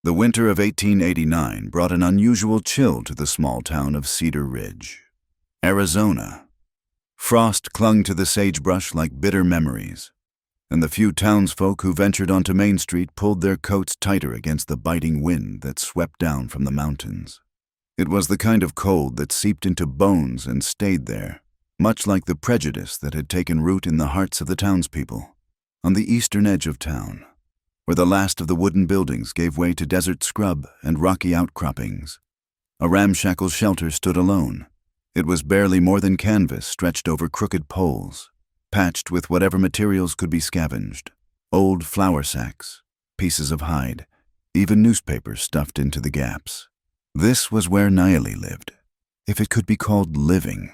The winter of 1889 brought an unusual chill to the small town of Cedar Ridge, Arizona. Frost clung to the sagebrush like bitter memories, and the few townsfolk who ventured onto Main Street pulled their coats tighter against the biting wind that swept down from the mountains. It was the kind of cold that seeped into bones and stayed there, much like the prejudice that had taken root in the hearts of the townspeople. On the eastern edge of town, where the last of the wooden buildings gave way to desert scrub and rocky outcroppings, a ramshackle shelter stood alone. It was barely more than canvas stretched over crooked poles, patched with whatever materials could be scavenged: old flour sacks, pieces of hide, even newspapers stuffed into the gaps. This was where Nayeli lived, if it could be called living.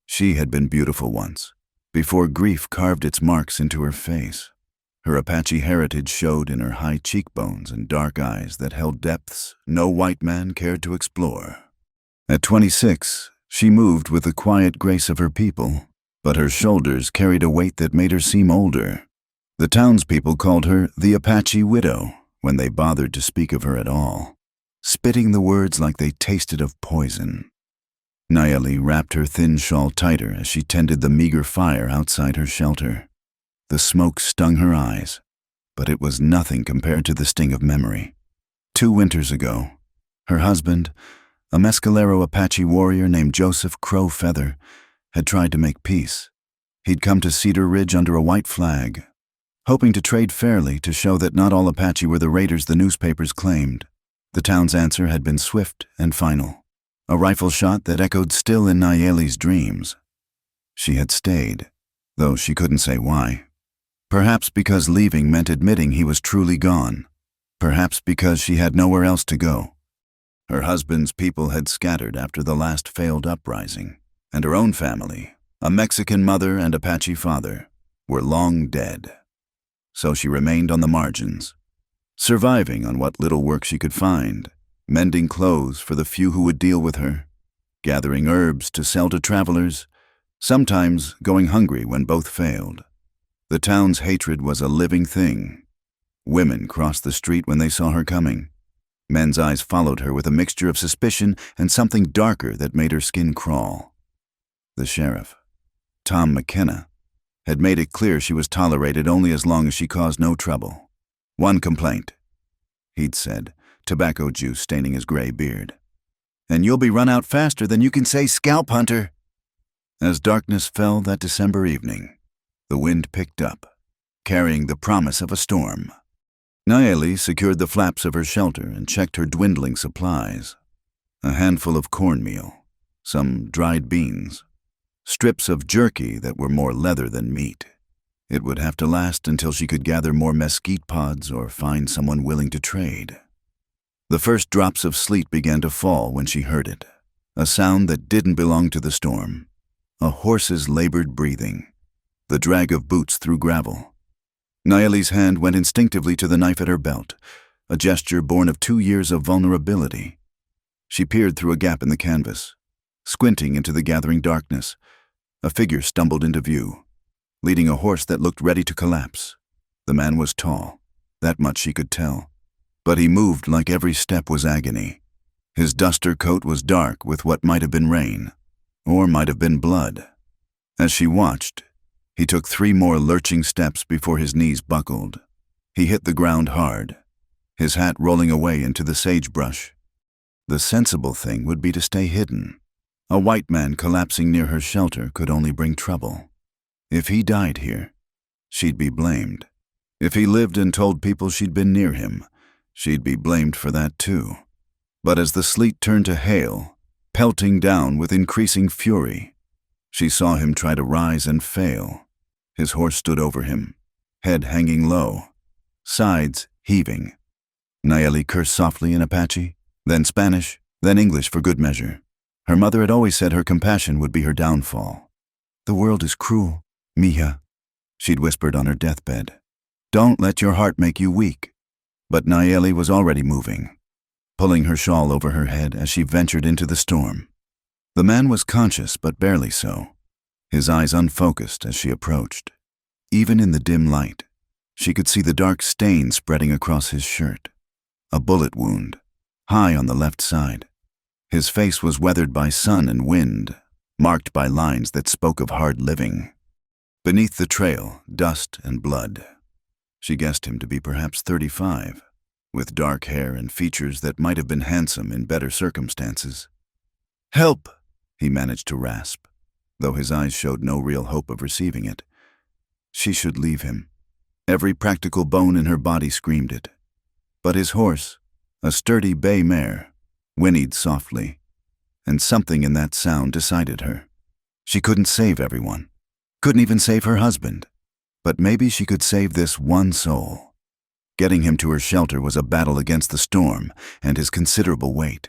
She had been beautiful once, before grief carved its marks into her face. Her Apache heritage showed in her high cheekbones and dark eyes that held depths no white man cared to explore. At 26, she moved with the quiet grace of her people, but her shoulders carried a weight that made her seem older. The townspeople called her the Apache widow when they bothered to speak of her at all, spitting the words like they tasted of poison. Nayeli wrapped her thin shawl tighter as she tended the meager fire outside her shelter. The smoke stung her eyes, but it was nothing compared to the sting of memory. 2 winters ago, her husband, a Mescalero Apache warrior named Joseph Crow Feather, had tried to make peace. He'd come to Cedar Ridge under a white flag, hoping to trade fairly to show that not all Apache were the raiders the newspapers claimed. The town's answer had been swift and final, a rifle shot that echoed still in Nayeli's dreams. She had stayed, though she couldn't say why. Perhaps because leaving meant admitting he was truly gone. Perhaps because she had nowhere else to go. Her husband's people had scattered after the last failed uprising, and her own family, a Mexican mother and Apache father, were long dead. So she remained on the margins, surviving on what little work she could find, mending clothes for the few who would deal with her, gathering herbs to sell to travelers, sometimes going hungry when both failed. The town's hatred was a living thing. Women crossed the street when they saw her coming. Men's eyes followed her with a mixture of suspicion and something darker that made her skin crawl. The sheriff, Tom McKenna, had made it clear she was tolerated only as long as she caused no trouble. "One complaint," he'd said, tobacco juice staining his gray beard. "And you'll be run out faster than you can say scalp hunter." As darkness fell that December evening, the wind picked up, carrying the promise of a storm. Nayeli secured the flaps of her shelter and checked her dwindling supplies. A handful of cornmeal, some dried beans, strips of jerky that were more leather than meat. It would have to last until she could gather more mesquite pods or find someone willing to trade. The first drops of sleet began to fall when she heard it, a sound that didn't belong to the storm, a horse's labored breathing, the drag of boots through gravel. Nayeli's hand went instinctively to the knife at her belt, a gesture born of 2 years of vulnerability. She peered through a gap in the canvas, squinting into the gathering darkness. A figure stumbled into view, leading a horse that looked ready to collapse. The man was tall, that much she could tell, but he moved like every step was agony. His duster coat was dark with what might have been rain, or might have been blood. As she watched, he took 3 more lurching steps before his knees buckled. He hit the ground hard, his hat rolling away into the sagebrush. The sensible thing would be to stay hidden. A white man collapsing near her shelter could only bring trouble. If he died here, she'd be blamed. If he lived and told people she'd been near him, she'd be blamed for that too. But as the sleet turned to hail, pelting down with increasing fury, she saw him try to rise and fail. His horse stood over him, head hanging low, sides heaving. Nayeli cursed softly in Apache, then Spanish, then English for good measure. Her mother had always said her compassion would be her downfall. "The world is cruel, mija," she'd whispered on her deathbed. "Don't let your heart make you weak." But Nayeli was already moving, pulling her shawl over her head as she ventured into the storm. The man was conscious, but barely so, his eyes unfocused as she approached. Even in the dim light, she could see the dark stain spreading across his shirt. a bullet wound, high on the left side. His face was weathered by sun and wind, marked by lines that spoke of hard living. Beneath the trail, dust and blood. She guessed him to be perhaps 35, with dark hair and features that might have been handsome in better circumstances. "Help!" he managed to rasp, though his eyes showed no real hope of receiving it. She should leave him. Every practical bone in her body screamed it. But his horse, a sturdy bay mare, whinnied softly, and something in that sound decided her. She couldn't save everyone, couldn't even save her husband, but maybe she could save this one soul. Getting him to her shelter was a battle against the storm and his considerable weight.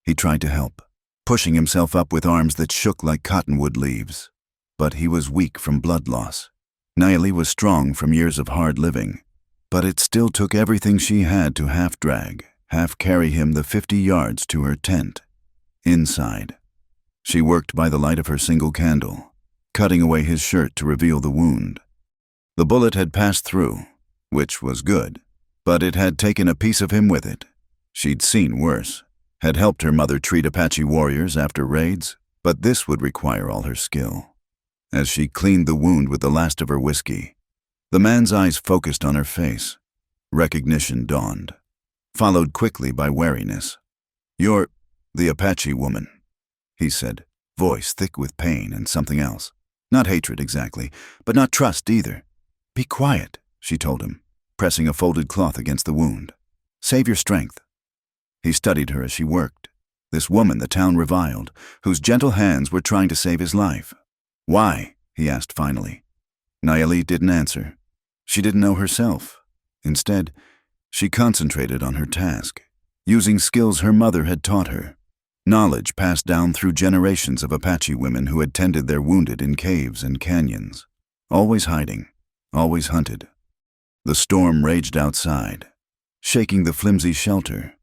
He tried to help, pushing himself up with arms that shook like cottonwood leaves. But he was weak from blood loss. Nayeli was strong from years of hard living, but it still took everything she had to half drag, half carry him the 50 yards to her tent. Inside, she worked by the light of her single candle, cutting away his shirt to reveal the wound. The bullet had passed through, which was good, but it had taken a piece of him with it. She'd seen worse, had helped her mother treat Apache warriors after raids, but this would require all her skill. As she cleaned the wound with the last of her whiskey, the man's eyes focused on her face. Recognition dawned, followed quickly by wariness. "You're the Apache woman," he said, voice thick with pain and something else. Not hatred exactly, but not trust either. "Be quiet," she told him, pressing a folded cloth against the wound. "Save your strength." He studied her as she worked, this woman the town reviled, whose gentle hands were trying to save his life. "Why?" he asked finally. Nayeli didn't answer. She didn't know herself. Instead, she concentrated on her task, using skills her mother had taught her, knowledge passed down through generations of Apache women who had tended their wounded in caves and canyons, always hiding, always hunted. The storm raged outside, shaking the flimsy shelter.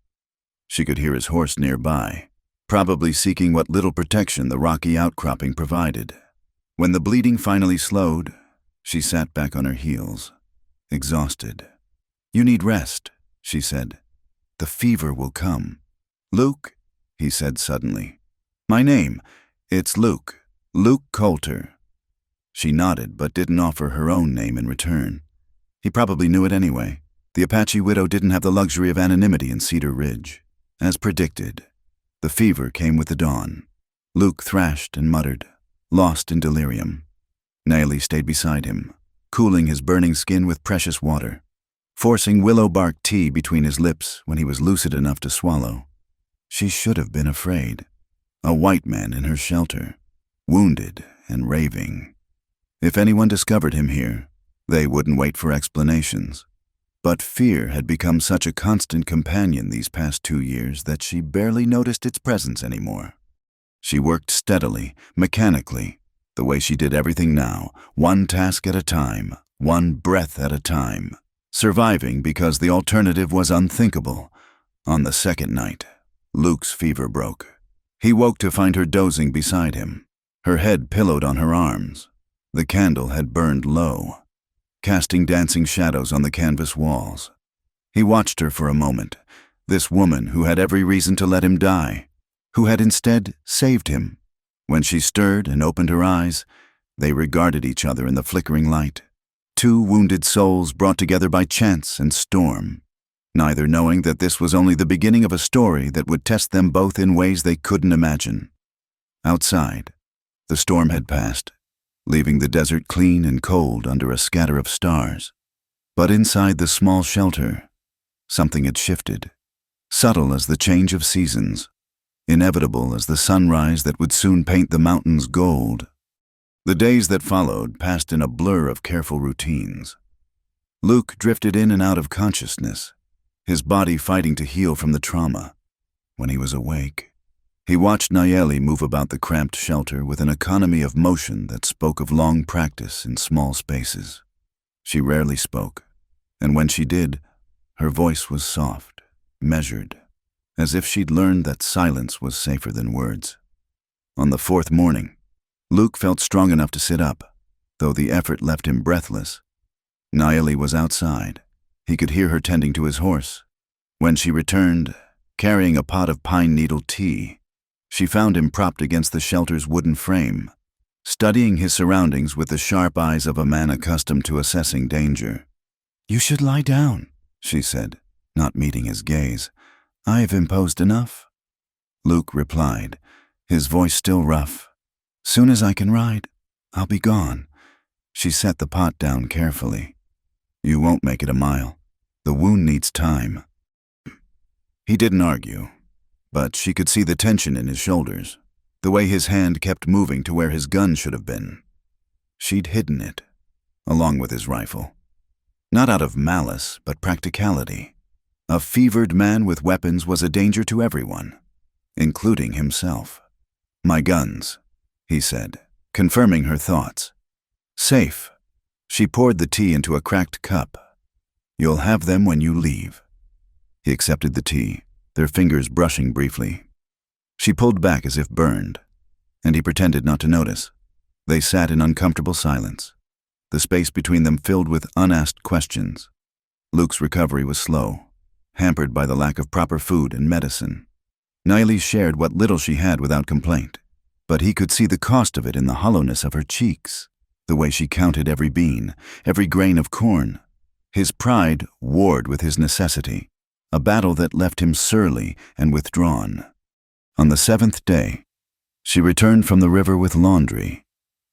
She could hear his horse nearby, probably seeking what little protection the rocky outcropping provided. When the bleeding finally slowed, she sat back on her heels, exhausted. "You need rest," she said. "The fever will come." "Luke," he said suddenly. "My name, it's Luke Coulter." She nodded but didn't offer her own name in return. He probably knew it anyway. The Apache widow didn't have the luxury of anonymity in Cedar Ridge. As predicted, the fever came with the dawn. Luke thrashed and muttered, lost in delirium. Nayeli stayed beside him, cooling his burning skin with precious water, forcing willow bark tea between his lips when he was lucid enough to swallow. She should have been afraid. A white man in her shelter, wounded and raving. If anyone discovered him here, they wouldn't wait for explanations. But fear had become such a constant companion these past 2 years that she barely noticed its presence anymore. She worked steadily, mechanically, the way she did everything now, one task at a time, one breath at a time, surviving because the alternative was unthinkable. On the second night, Luke's fever broke. He woke to find her dozing beside him, her head pillowed on her arms. The candle had burned low, casting dancing shadows on the canvas walls. He watched her for a moment, this woman who had every reason to let him die, who had instead saved him. When she stirred and opened her eyes, they regarded each other in the flickering light. 2 wounded souls brought together by chance and storm, neither knowing that this was only the beginning of a story that would test them both in ways they couldn't imagine. Outside, the storm had passed, leaving the desert clean and cold under a scatter of stars. But inside the small shelter, something had shifted, subtle as the change of seasons, inevitable as the sunrise that would soon paint the mountains gold. The days that followed passed in a blur of careful routines. Luke drifted in and out of consciousness, his body fighting to heal from the trauma. When he was awake, he watched Nayeli move about the cramped shelter with an economy of motion that spoke of long practice in small spaces. She rarely spoke, and when she did, her voice was soft, measured, as if she'd learned that silence was safer than words. On the 4th morning, Luke felt strong enough to sit up, though the effort left him breathless. Nayeli was outside. He could hear her tending to his horse. When she returned, carrying a pot of pine needle tea, she found him propped against the shelter's wooden frame, studying his surroundings with the sharp eyes of a man accustomed to assessing danger. "You should lie down," she said, not meeting his gaze. "I have imposed enough." Luke replied, his voice still rough. "Soon as I can ride, I'll be gone." She set the pot down carefully. "You won't make it a mile. The wound needs time." He didn't argue, but she could see the tension in his shoulders, the way his hand kept moving to where his gun should have been. She'd hidden it, along with his rifle. Not out of malice, but practicality. A fevered man with weapons was a danger to everyone, including himself. "My guns," he said, confirming her thoughts. "Safe." She poured the tea into a cracked cup. "You'll have them when you leave." He accepted the tea, their fingers brushing briefly. She pulled back as if burned, and he pretended not to notice. They sat in uncomfortable silence, the space between them filled with unasked questions. Luke's recovery was slow, hampered by the lack of proper food and medicine. Niley shared what little she had without complaint, but he could see the cost of it in the hollowness of her cheeks, the way she counted every bean, every grain of corn. His pride warred with his necessity, a battle that left him surly and withdrawn. On the 7th day, she returned from the river with laundry,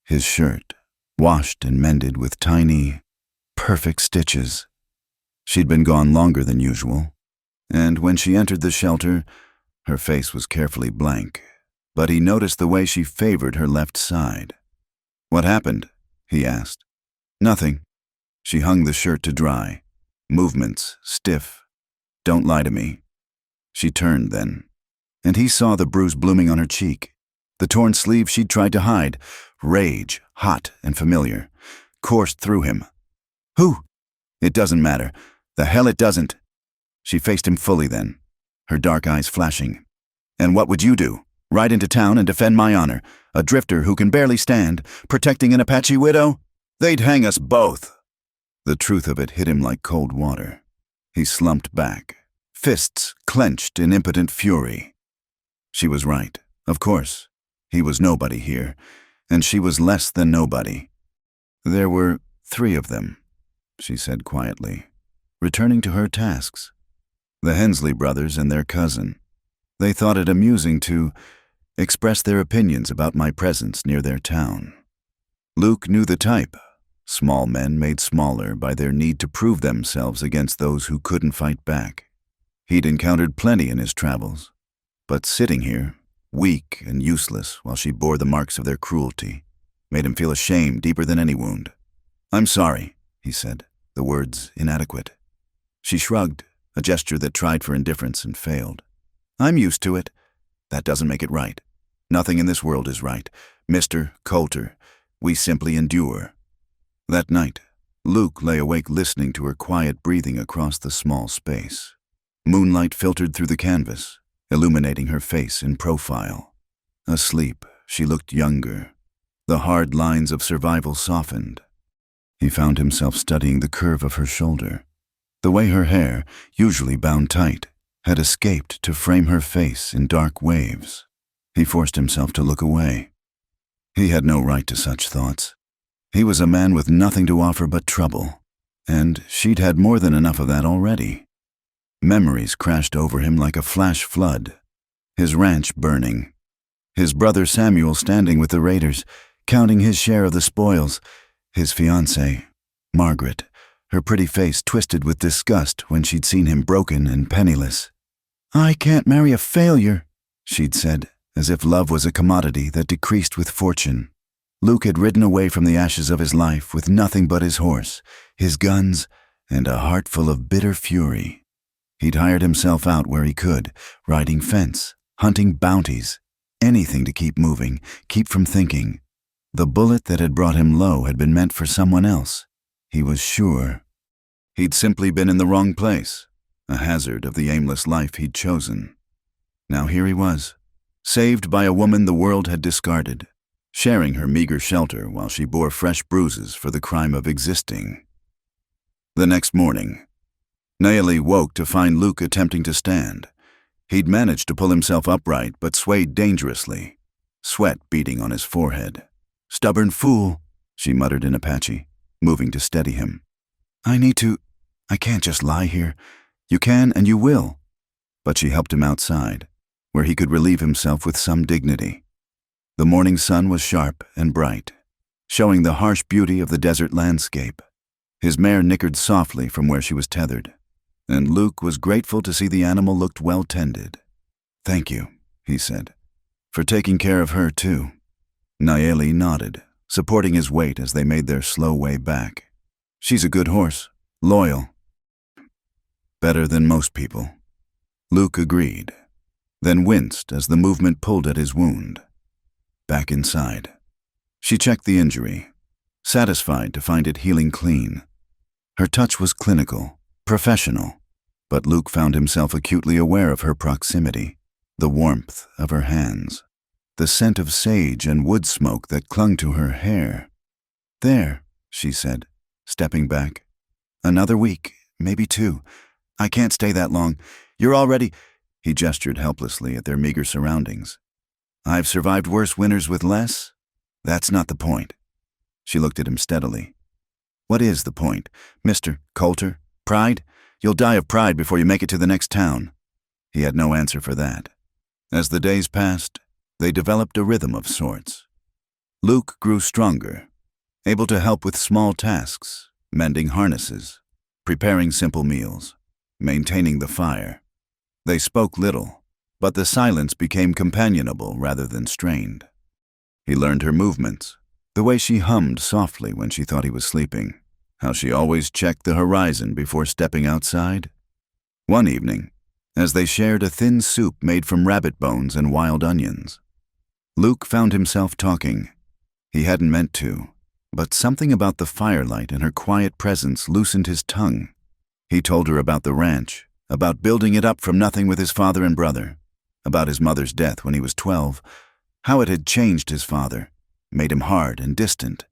his shirt, washed and mended with tiny, perfect stitches. She'd been gone longer than usual, and when she entered the shelter, her face was carefully blank, but he noticed the way she favored her left side. "What happened?" he asked. "Nothing." She hung the shirt to dry, movements stiff. "Don't lie to me." She turned then, and he saw the bruise blooming on her cheek, the torn sleeve she'd tried to hide. Rage, hot and familiar, coursed through him. "Who?" "It doesn't matter. The hell it doesn't." She faced him fully then, her dark eyes flashing. "And what would you do? Ride into town and defend my honor, a drifter who can barely stand, protecting an Apache widow? They'd hang us both." The truth of it hit him like cold water. He slumped back, fists clenched in impotent fury. She was right, of course. He was nobody here, and she was less than nobody. "There were 3 of them," she said quietly, returning to her tasks. "The Hensley brothers and their cousin. They thought it amusing to express their opinions about my presence near their town." Luke knew the type. Small men made smaller by their need to prove themselves against those who couldn't fight back. He'd encountered plenty in his travels, but sitting here, weak and useless while she bore the marks of their cruelty, made him feel a shame deeper than any wound. "I'm sorry," he said, the words inadequate. She shrugged, a gesture that tried for indifference and failed. "I'm used to it." "That doesn't make it right. Nothing in this world is right, Mr. Coulter. We simply endure." That night, Luke lay awake listening to her quiet breathing across the small space. Moonlight filtered through the canvas, illuminating her face in profile. Asleep, she looked younger. The hard lines of survival softened. He found himself studying the curve of her shoulder. The way her hair, usually bound tight, had escaped to frame her face in dark waves. He forced himself to look away. He had no right to such thoughts. He was a man with nothing to offer but trouble, and she'd had more than enough of that already. Memories crashed over him like a flash flood. His ranch burning. His brother Samuel standing with the raiders, counting his share of the spoils. His fiancée, Margaret, her pretty face twisted with disgust when she'd seen him broken and penniless. "I can't marry a failure," she'd said, as if love was a commodity that decreased with fortune. Luke had ridden away from the ashes of his life with nothing but his horse, his guns, and a heart full of bitter fury. He'd hired himself out where he could, riding fence, hunting bounties, anything to keep moving, keep from thinking. The bullet that had brought him low had been meant for someone else. He was sure. He'd simply been in the wrong place, a hazard of the aimless life he'd chosen. Now here he was, saved by a woman the world had discarded, sharing her meager shelter while she bore fresh bruises for the crime of existing. The next morning, Nayeli woke to find Luke attempting to stand. He'd managed to pull himself upright, but swayed dangerously, sweat beading on his forehead. "Stubborn fool," she muttered in Apache, moving to steady him. I can't just lie here. You can and you will." But she helped him outside, where he could relieve himself with some dignity. The morning sun was sharp and bright, showing the harsh beauty of the desert landscape. His mare nickered softly from where she was tethered, and Luke was grateful to see the animal looked well tended. "Thank you," he said, "for taking care of her too." Nayeli nodded, supporting his weight as they made their slow way back. "She's a good horse, loyal. Better than most people." Luke agreed, then winced as the movement pulled at his wound. Back inside, she checked the injury, satisfied to find it healing clean. Her touch was clinical, professional, but Luke found himself acutely aware of her proximity, the warmth of her hands, the scent of sage and wood smoke that clung to her hair. "There," she said, stepping back. "Another week, maybe 2. I can't stay that long. You're already—" He gestured helplessly at their meager surroundings. "I've survived worse winters with less. That's not the point." She looked at him steadily. "What is the point, Mr. Coulter? Pride? You'll die of pride before you make it to the next town." He had no answer for that. As the days passed, they developed a rhythm of sorts. Luke grew stronger, able to help with small tasks, mending harnesses, preparing simple meals, maintaining the fire. They spoke little, but the silence became companionable rather than strained. He learned her movements, the way she hummed softly when she thought he was sleeping, how she always checked the horizon before stepping outside. One evening, as they shared a thin soup made from rabbit bones and wild onions, Luke found himself talking. He hadn't meant to, but something about the firelight and her quiet presence loosened his tongue. He told her about the ranch, about building it up from nothing with his father and brother, about his mother's death when he was 12, how it had changed his father, made him hard and distant.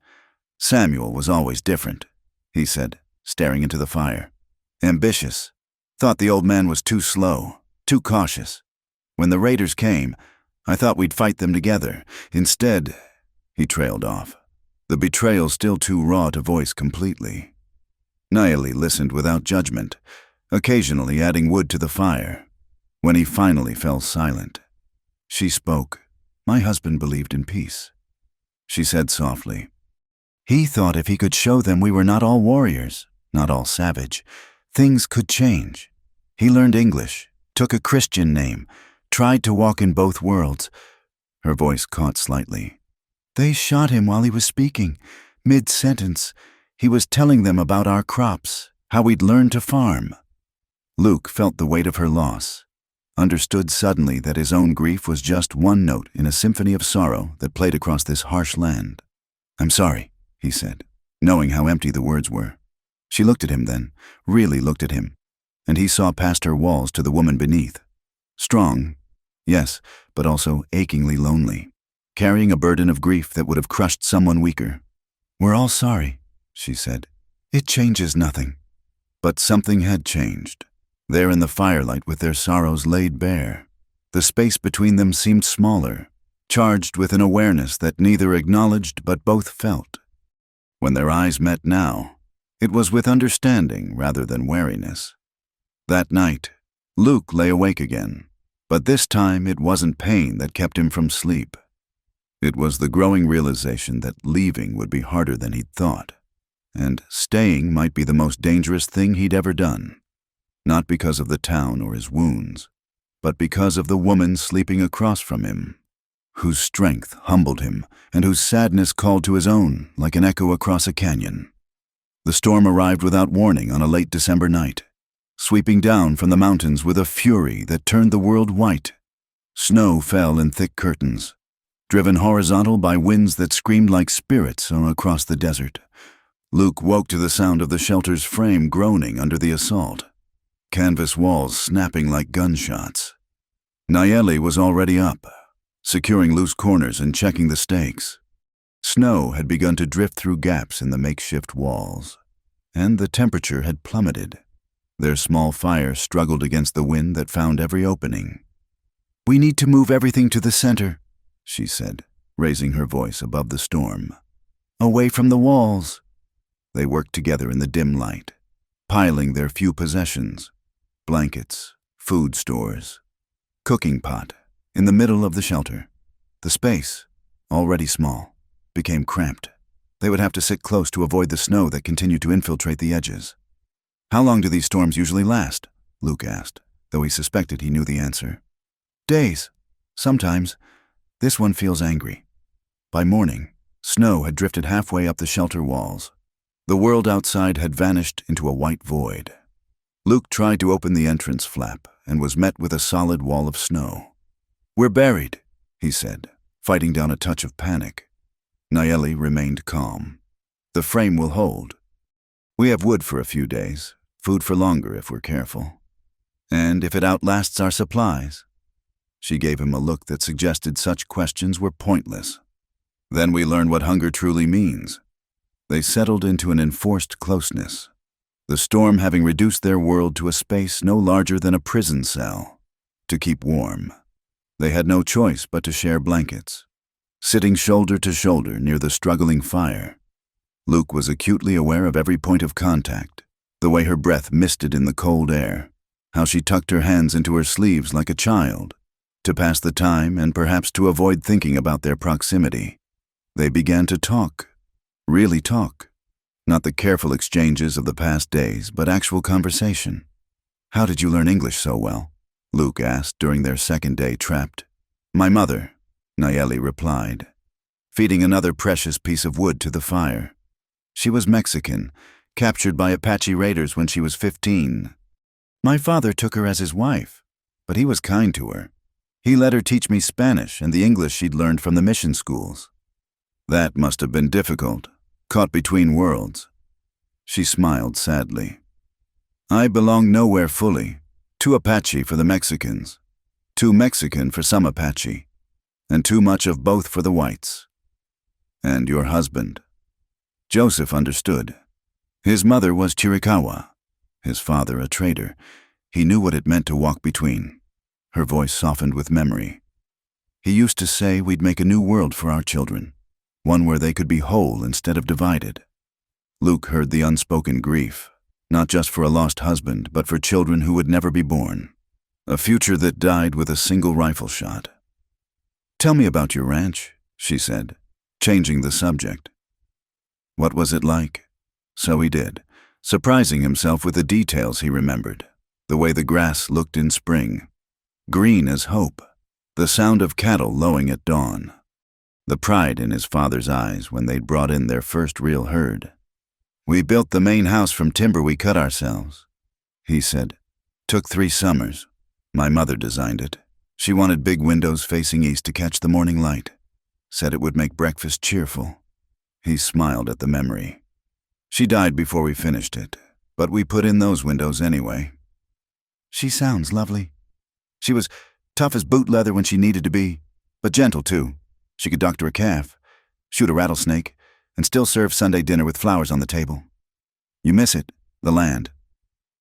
"Samuel was always different," he said, staring into the fire. "Ambitious. Thought the old man was too slow, too cautious. When the raiders came, I thought we'd fight them together. Instead—" He trailed off, the betrayal still too raw to voice completely. Nayeli listened without judgment, occasionally adding wood to the fire. When he finally fell silent, she spoke. "My husband believed in peace," she said softly. "He thought if he could show them we were not all warriors, not all savage, things could change. He learned English, took a Christian name, tried to walk in both worlds." Her voice caught slightly. "They shot him while he was speaking. Mid-sentence, he was telling them about our crops, how we'd learned to farm." Luke felt the weight of her loss, understood suddenly that his own grief was just one note in a symphony of sorrow that played across this harsh land. "I'm sorry," he said, knowing how empty the words were. She looked at him then, really looked at him, and he saw past her walls to the woman beneath. Strong, yes, but also achingly lonely, carrying a burden of grief that would have crushed someone weaker. "We're all sorry," she said. "It changes nothing." But something had changed. There in the firelight with their sorrows laid bare, the space between them seemed smaller, charged with an awareness that neither acknowledged but both felt. When their eyes met now, it was with understanding rather than wariness. That night, Luke lay awake again, but this time it wasn't pain that kept him from sleep. It was the growing realization that leaving would be harder than he'd thought, and staying might be the most dangerous thing he'd ever done. Not because of the town or his wounds, but because of the woman sleeping across from him, whose strength humbled him and whose sadness called to his own like an echo across a canyon. The storm arrived without warning on a late December night, sweeping down from the mountains with a fury that turned the world white. Snow fell in thick curtains, driven horizontal by winds that screamed like spirits across the desert. Luke woke to the sound of the shelter's frame groaning under the assault, canvas walls snapping like gunshots. Nayeli was already up, securing loose corners and checking the stakes. Snow had begun to drift through gaps in the makeshift walls, and the temperature had plummeted. Their small fire struggled against the wind that found every opening. "We need to move everything to the center," she said, raising her voice above the storm. "Away from the walls." They worked together in the dim light, piling their few possessions, blankets, food stores, cooking pot, in the middle of the shelter. The space, already small, became cramped. They would have to sit close to avoid the snow that continued to infiltrate the edges. "How long do these storms usually last?" Luke asked, though he suspected he knew the answer. "Days. Sometimes. This one feels angry." By morning, snow had drifted halfway up the shelter walls. The world outside had vanished into a white void. Luke tried to open the entrance flap and was met with a solid wall of snow. "We're buried," he said, fighting down a touch of panic. Nayeli remained calm. "The frame will hold. We have wood for a few days, food for longer if we're careful. And if it outlasts our supplies." She gave him a look that suggested such questions were pointless. "Then we learn what hunger truly means." They settled into an enforced closeness, the storm having reduced their world to a space no larger than a prison cell. To keep warm, they had no choice but to share blankets. Sitting shoulder to shoulder near the struggling fire, Luke was acutely aware of every point of contact, the way her breath misted in the cold air, how she tucked her hands into her sleeves like a child, to pass the time and perhaps to avoid thinking about their proximity. They began to talk, really talk, not the careful exchanges of the past days, but actual conversation. "How did you learn English so well?" Luke asked during their second day trapped. "My mother," Nayeli replied, feeding another precious piece of wood to the fire. "She was Mexican, captured by Apache raiders when she was 15. My father took her as his wife, but he was kind to her. He let her teach me Spanish and the English she'd learned from the mission schools." "That must have been difficult, caught between worlds." She smiled sadly. "I belong nowhere fully, too Apache for the Mexicans, too Mexican for some Apache, and too much of both for the whites." "And your husband?" Joseph understood. His mother was Chiricahua, his father a trader. He knew what it meant to walk between. Her voice softened with memory. "He used to say we'd make a new world for our children, one where they could be whole instead of divided." Luke heard the unspoken grief, not just for a lost husband, but for children who would never be born. A future that died with a single rifle shot. "Tell me about your ranch," she said, changing the subject. What was it like? So he did, surprising himself with the details he remembered, the way the grass looked in spring, green as hope, the sound of cattle lowing at dawn, the pride in his father's eyes when they'd brought in their first real herd. "We built the main house from timber we cut ourselves," he said. "Took 3 summers. My mother designed it. She wanted big windows facing east to catch the morning light. Said it would make breakfast cheerful." He smiled at the memory. "She died before we finished it, but we put in those windows anyway." "She sounds lovely." "She was tough as boot leather when she needed to be, but gentle too. She could doctor a calf, shoot a rattlesnake, and still serve Sunday dinner with flowers on the table." "You miss it, the land?"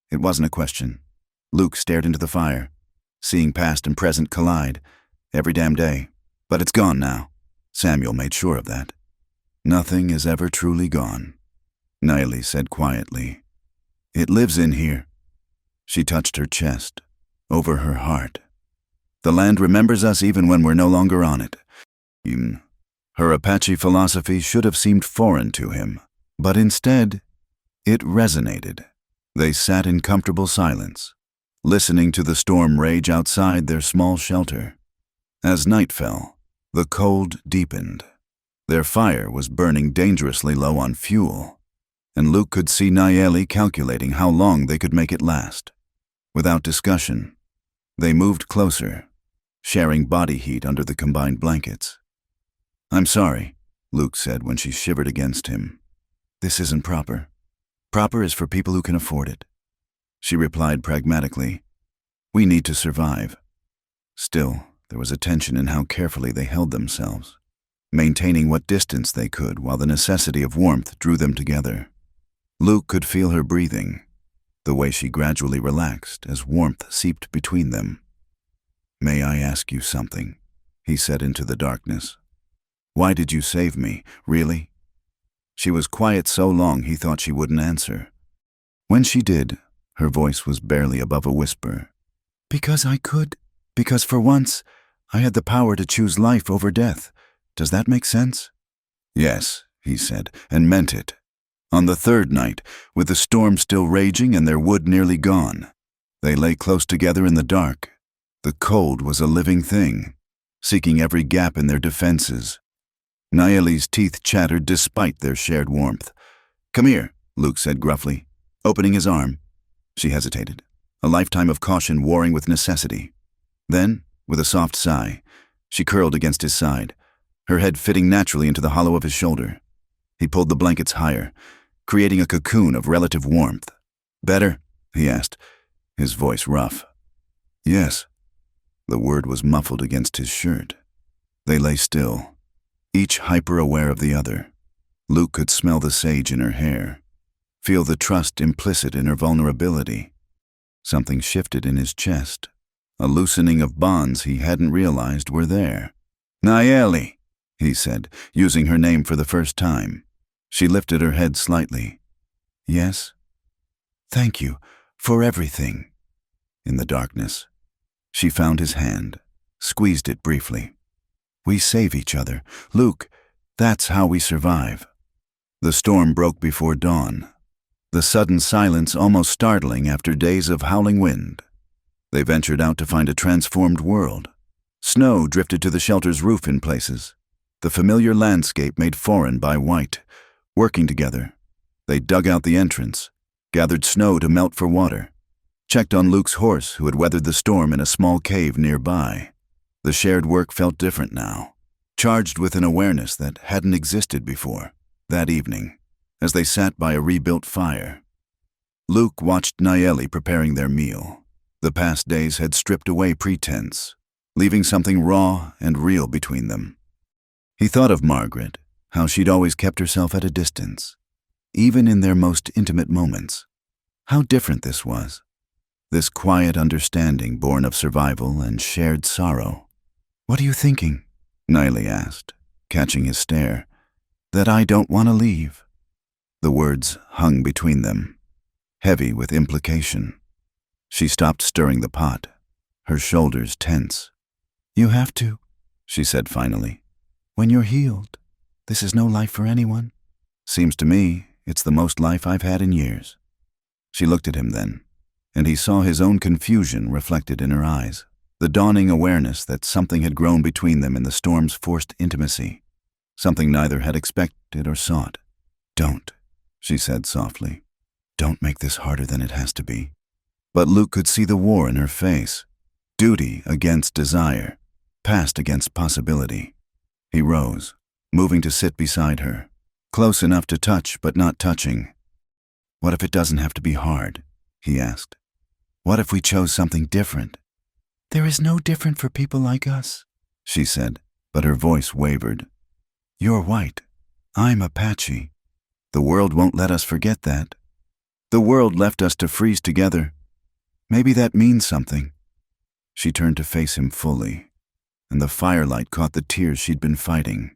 It wasn't a question. Luke stared into the fire, seeing past and present collide, every damn day. "But it's gone now." Samuel made sure of that. "Nothing is ever truly gone," Nayeli said quietly. "It lives in here." She touched her chest, over her heart. "The land remembers us even when we're no longer on it." Her Apache philosophy should have seemed foreign to him, but instead, it resonated. They sat in comfortable silence, listening to the storm rage outside their small shelter. As night fell, the cold deepened. Their fire was burning dangerously low on fuel, and Luke could see Nayeli calculating how long they could make it last. Without discussion, they moved closer, sharing body heat under the combined blankets. "I'm sorry," Luke said when she shivered against him. "This isn't proper. Proper is for people who can afford it." She replied pragmatically, "We need to survive." Still, there was a tension in how carefully they held themselves, maintaining what distance they could while the necessity of warmth drew them together. Luke could feel her breathing, the way she gradually relaxed as warmth seeped between them. "May I ask you something?" he said into the darkness. "Why did you save me, really?" She was quiet so long he thought she wouldn't answer. When she did, her voice was barely above a whisper. "Because I could. Because for once, I had the power to choose life over death. Does that make sense?" "Yes," he said, and meant it. On the third night, with the storm still raging and their wood nearly gone, they lay close together in the dark. The cold was a living thing, seeking every gap in their defenses. Nayeli's teeth chattered despite their shared warmth. "Come here," Luke said gruffly, opening his arm. She hesitated, a lifetime of caution warring with necessity. Then, with a soft sigh, she curled against his side, her head fitting naturally into the hollow of his shoulder. He pulled the blankets higher, creating a cocoon of relative warmth. "Better?" he asked, his voice rough. "Yes." The word was muffled against his shirt. They lay still, each hyper-aware of the other. Luke could smell the sage in her hair, feel the trust implicit in her vulnerability. Something shifted in his chest, a loosening of bonds he hadn't realized were there. "Nayeli," he said, using her name for the first time. She lifted her head slightly. "Yes?" "Thank you for everything." In the darkness, she found his hand, squeezed it briefly. "We save each other. Luke, that's how we survive." The storm broke before dawn, the sudden silence almost startling after days of howling wind. They ventured out to find a transformed world. Snow drifted to the shelter's roof in places, the familiar landscape made foreign by white. Working together, they dug out the entrance, gathered snow to melt for water, checked on Luke's horse who had weathered the storm in a small cave nearby. The shared work felt different now, charged with an awareness that hadn't existed before. That evening, as they sat by a rebuilt fire, Luke watched Nayeli preparing their meal. The past days had stripped away pretense, leaving something raw and real between them. He thought of Margaret, how she'd always kept herself at a distance, even in their most intimate moments. How different this was, this quiet understanding born of survival and shared sorrow. "What are you thinking?" Nayeli asked, catching his stare. "That I don't want to leave." The words hung between them, heavy with implication. She stopped stirring the pot, her shoulders tense. "You have to," she said finally. "When you're healed. This is no life for anyone." "Seems to me it's the most life I've had in years." She looked at him then, and he saw his own confusion reflected in her eyes, the dawning awareness that something had grown between them in the storm's forced intimacy, something neither had expected or sought. "Don't," she said softly. "Don't make this harder than it has to be." But Luke could see the war in her face, duty against desire, past against possibility. He rose, moving to sit beside her, close enough to touch but not touching. "What if it doesn't have to be hard?" he asked. "What if we chose something different?" "There is no different for people like us," she said, but her voice wavered. "You're white. I'm Apache. The world won't let us forget that. The world left us to freeze together. Maybe that means something." She turned to face him fully, and the firelight caught the tears she'd been fighting.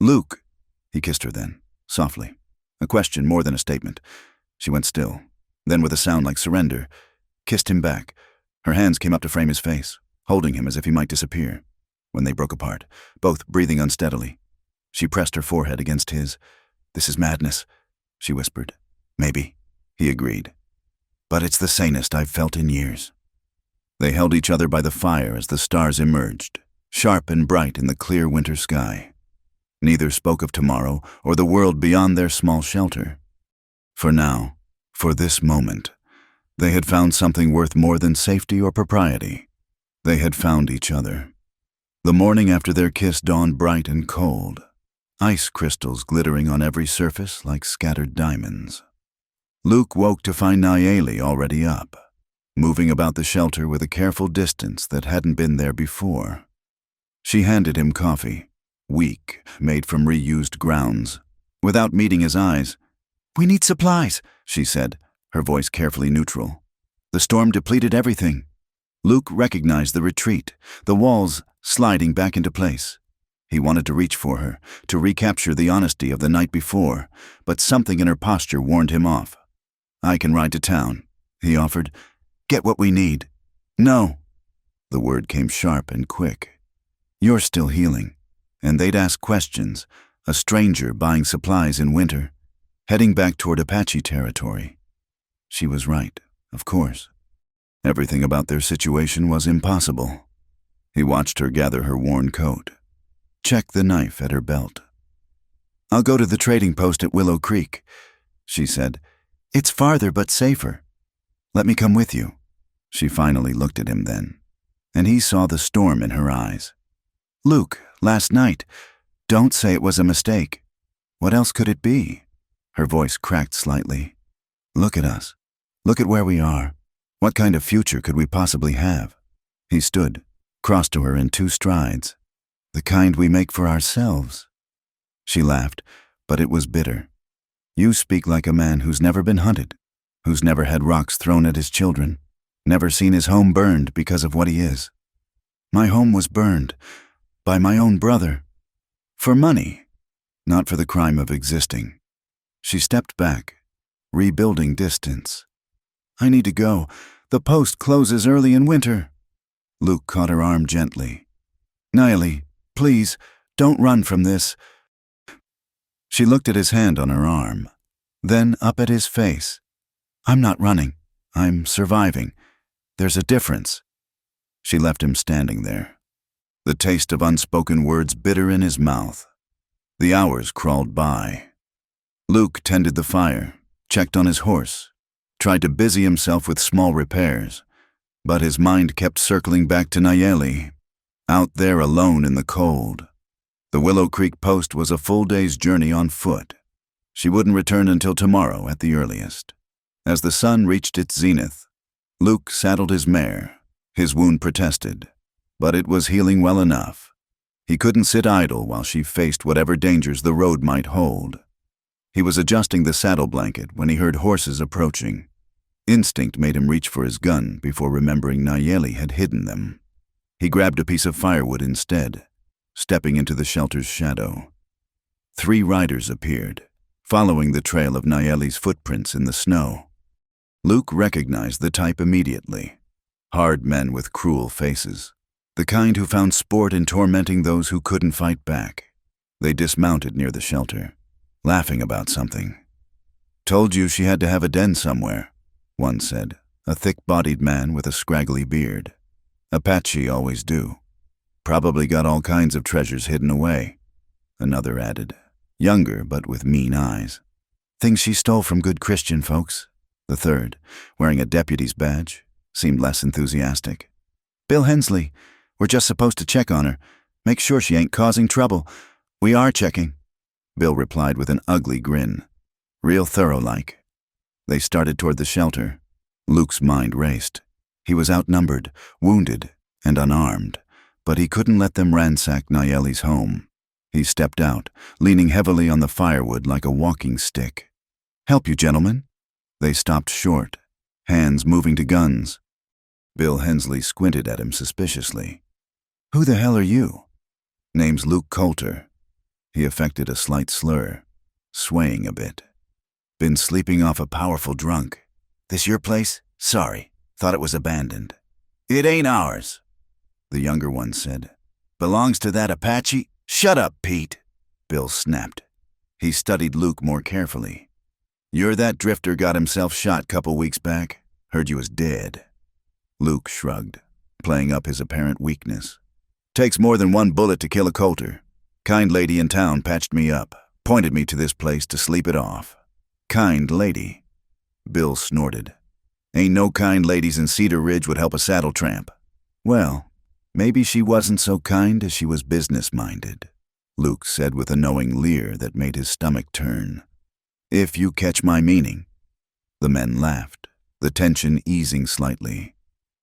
"Luke," he kissed her then, softly, a question more than a statement. She went still, then with a sound like surrender, kissed him back. Her hands came up to frame his face, holding him as if he might disappear. When they broke apart, both breathing unsteadily, she pressed her forehead against his. "This is madness," she whispered. "Maybe," he agreed. "But it's the sanest I've felt in years." They held each other by the fire as the stars emerged, sharp and bright in the clear winter sky. Neither spoke of tomorrow or the world beyond their small shelter. For now, for this moment, they had found something worth more than safety or propriety. They had found each other. The morning after their kiss dawned bright and cold, ice crystals glittering on every surface like scattered diamonds. Luke woke to find Nayeli already up, moving about the shelter with a careful distance that hadn't been there before. She handed him coffee, weak, made from reused grounds. Without meeting his eyes, "We need supplies," she said, her voice carefully neutral. The storm depleted everything. Luke recognized the retreat, the walls sliding back into place. He wanted to reach for her, to recapture the honesty of the night before, but something in her posture warned him off. "I can ride to town," he offered. "Get what we need." "No." The word came sharp and quick. "You're still healing." And they'd ask questions, a stranger buying supplies in winter, heading back toward Apache territory. She was right, of course. Everything about their situation was impossible. He watched her gather her worn coat, check the knife at her belt. "I'll go to the trading post at Willow Creek," she said. "It's farther but safer." "Let me come with you." She finally looked at him then, and he saw the storm in her eyes. "Luke, last night. Don't say it was a mistake. What else could it be?" Her voice cracked slightly. "Look at us. Look at where we are. What kind of future could we possibly have?" He stood, crossed to her in 2 strides. "The kind we make for ourselves." She laughed, but it was bitter. "You speak like a man who's never been hunted, who's never had rocks thrown at his children, never seen his home burned because of what he is." "My home was burned by my own brother. For money, not for the crime of existing." She stepped back, rebuilding distance. "I need to go. The post closes early in winter." Luke caught her arm gently. "Naomi, please, don't run from this." She looked at his hand on her arm, then up at his face. "I'm not running. I'm surviving. There's a difference." She left him standing there, the taste of unspoken words bitter in his mouth. The hours crawled by. Luke tended the fire, checked on his horse, tried to busy himself with small repairs, but his mind kept circling back to Nayeli, out there alone in the cold. The Willow Creek post was a full day's journey on foot. She wouldn't return until tomorrow at the earliest. As the sun reached its zenith, Luke saddled his mare. His wound protested, but it was healing well enough. He couldn't sit idle while she faced whatever dangers the road might hold. He was adjusting the saddle blanket when he heard horses approaching. Instinct made him reach for his gun before remembering Nayeli had hidden them. He grabbed a piece of firewood instead, stepping into the shelter's shadow. 3 riders appeared, following the trail of Nayeli's footprints in the snow. Luke recognized the type immediately. Hard men with cruel faces, the kind who found sport in tormenting those who couldn't fight back. They dismounted near the shelter, laughing about something. "Told you she had to have a den somewhere," one said, a thick-bodied man with a scraggly beard. "Apache always do. Probably got all kinds of treasures hidden away," another added, younger but with mean eyes. "Things she stole from good Christian folks," the third, wearing a deputy's badge, seemed less enthusiastic. "Bill Hensley, we're just supposed to check on her, make sure she ain't causing trouble. We are checking," Bill replied with an ugly grin. Real thorough-like. They started toward the shelter. Luke's mind raced. He was outnumbered, wounded, and unarmed, but he couldn't let them ransack Nayeli's home. He stepped out, leaning heavily on the firewood like a walking stick. "Help you, gentlemen?" They stopped short, hands moving to guns. Bill Hensley squinted at him suspiciously. "Who the hell are you?" "Name's Luke Coulter." He affected a slight slur, swaying a bit. "Been sleeping off a powerful drunk." "This your place? Sorry, thought it was abandoned." "It ain't ours," the younger one said. "Belongs to that Apache." "Shut up, Pete," Bill snapped. He studied Luke more carefully. "You're that drifter got himself shot couple weeks back? Heard you was dead." Luke shrugged, playing up his apparent weakness. "Takes more than one bullet to kill a Coulter. Kind lady in town patched me up, pointed me to this place to sleep it off." "Kind lady," Bill snorted. "Ain't no kind ladies in Cedar Ridge would help a saddle tramp." "Well, maybe she wasn't so kind as she was business-minded," Luke said with a knowing leer that made his stomach turn. "If you catch my meaning." The men laughed, the tension easing slightly.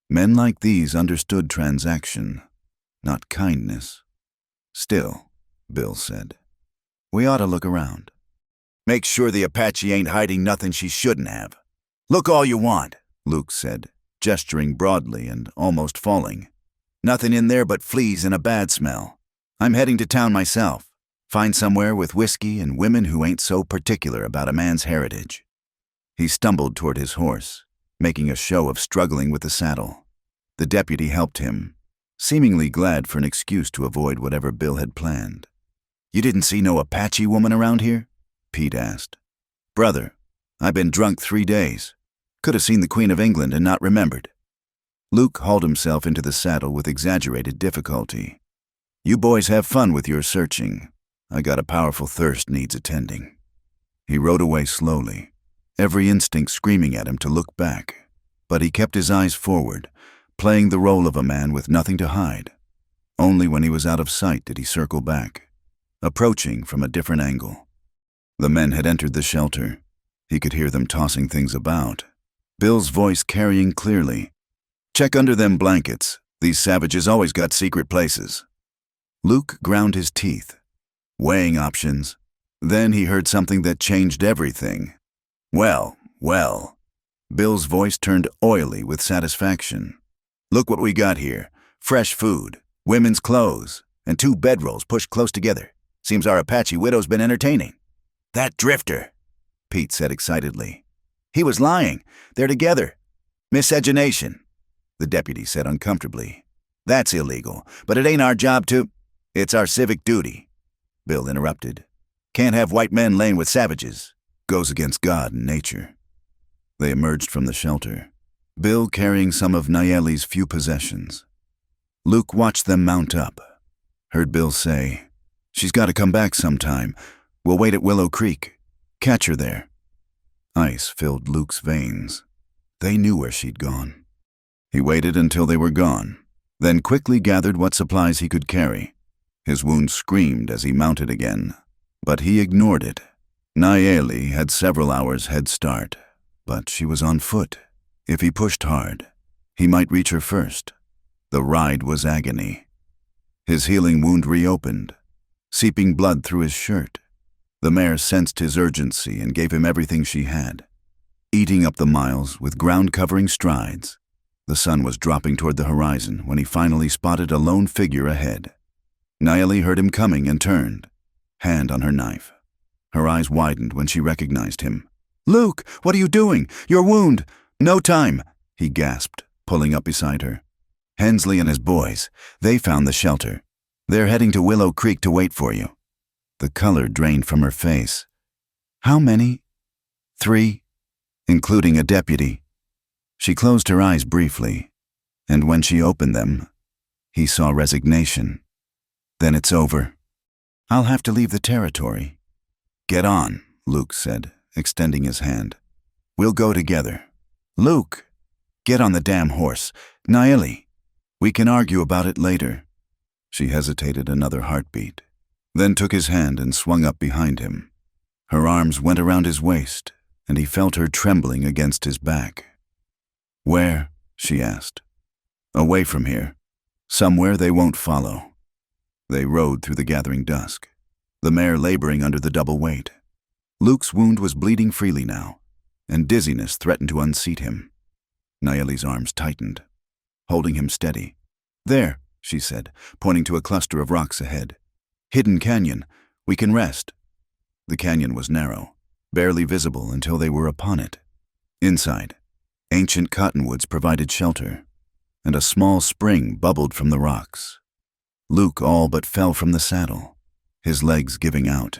Men like these understood transaction, not kindness. "Still," Bill said, "we ought to look around. Make sure the Apache ain't hiding nothing she shouldn't have." Look all you want, Luke said, gesturing broadly and almost falling. Nothing in there but fleas and a bad smell. I'm heading to town myself. Find somewhere with whiskey and women who ain't so particular about a man's heritage. He stumbled toward his horse, making a show of struggling with the saddle. The deputy helped him, seemingly glad for an excuse to avoid whatever Bill had planned. You didn't see no Apache woman around here? Pete asked. Brother, I've been drunk 3 days. Could have seen the Queen of England and not remembered. Luke hauled himself into the saddle with exaggerated difficulty. You boys have fun with your searching. I got a powerful thirst needs attending. He rode away slowly, every instinct screaming at him to look back, but he kept his eyes forward, playing the role of a man with nothing to hide. Only when he was out of sight did he circle back, approaching from a different angle. The men had entered the shelter. He could hear them tossing things about, Bill's voice carrying clearly. Check under them blankets. These savages always got secret places. Luke ground his teeth, weighing options. Then he heard something that changed everything. Well. Bill's voice turned oily with satisfaction. Look what we got here. Fresh food, women's clothes, and 2 bedrolls pushed close together. Seems our Apache widow's been entertaining. That drifter, Pete said excitedly. He was lying. They're together. Miscegenation, the deputy said uncomfortably. That's illegal, but it ain't our job to... It's our civic duty, Bill interrupted. Can't have white men laying with savages. Goes against God and nature. They emerged from the shelter, Bill carrying some of Nayeli's few possessions. Luke watched them mount up. Heard Bill say, She's got to come back sometime. We'll wait at Willow Creek. Catch her there. Ice filled Luke's veins. They knew where she'd gone. He waited until they were gone, then quickly gathered what supplies he could carry. His wound screamed as he mounted again, but he ignored it. Nayeli had several hours' head start, but she was on foot. If he pushed hard, he might reach her first. The ride was agony. His healing wound reopened, seeping blood through his shirt. The mare sensed his urgency and gave him everything she had, eating up the miles with ground-covering strides. The sun was dropping toward the horizon when he finally spotted a lone figure ahead. Nayeli heard him coming and turned, hand on her knife. Her eyes widened when she recognized him. Luke, what are you doing? Your wound! No time, he gasped, pulling up beside her. Hensley and his boys, they found the shelter. They're heading to Willow Creek to wait for you. The color drained from her face. How many? 3, including a deputy. She closed her eyes briefly, and when she opened them, he saw resignation. Then it's over. I'll have to leave the territory. Get on, Luke said, extending his hand. We'll go together. Luke, get on the damn horse. Nayeli, we can argue about it later. She hesitated another heartbeat, then took his hand and swung up behind him. Her arms went around his waist, and he felt her trembling against his back. Where? She asked. Away from here. Somewhere they won't follow. They rode through the gathering dusk, the mare laboring under the double weight. Luke's wound was bleeding freely now, and dizziness threatened to unseat him. Nayeli's arms tightened, holding him steady. There, she said, pointing to a cluster of rocks ahead. Hidden canyon. We can rest. The canyon was narrow, barely visible until they were upon it. Inside, ancient cottonwoods provided shelter, and a small spring bubbled from the rocks. Luke all but fell from the saddle, his legs giving out.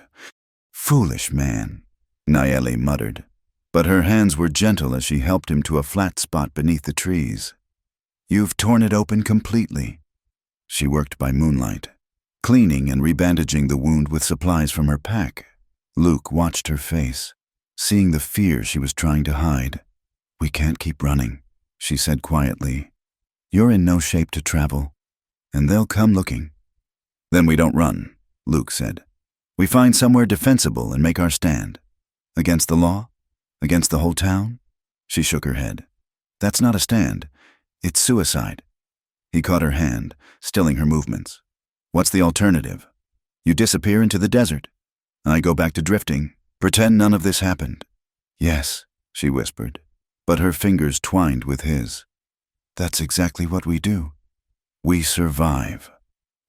Foolish man, Nayeli muttered, but her hands were gentle as she helped him to a flat spot beneath the trees. You've torn it open completely. She worked by moonlight, cleaning and rebandaging the wound with supplies from her pack. Luke watched her face, seeing the fear she was trying to hide. We can't keep running, she said quietly. You're in no shape to travel, and they'll come looking. Then we don't run, Luke said. We find somewhere defensible and make our stand. Against the law? Against the whole town? She shook her head. That's not a stand. It's suicide. He caught her hand, stilling her movements. What's the alternative? You disappear into the desert. I go back to drifting, pretend none of this happened. Yes, she whispered. but her fingers twined with his. That's exactly what we do. We survive.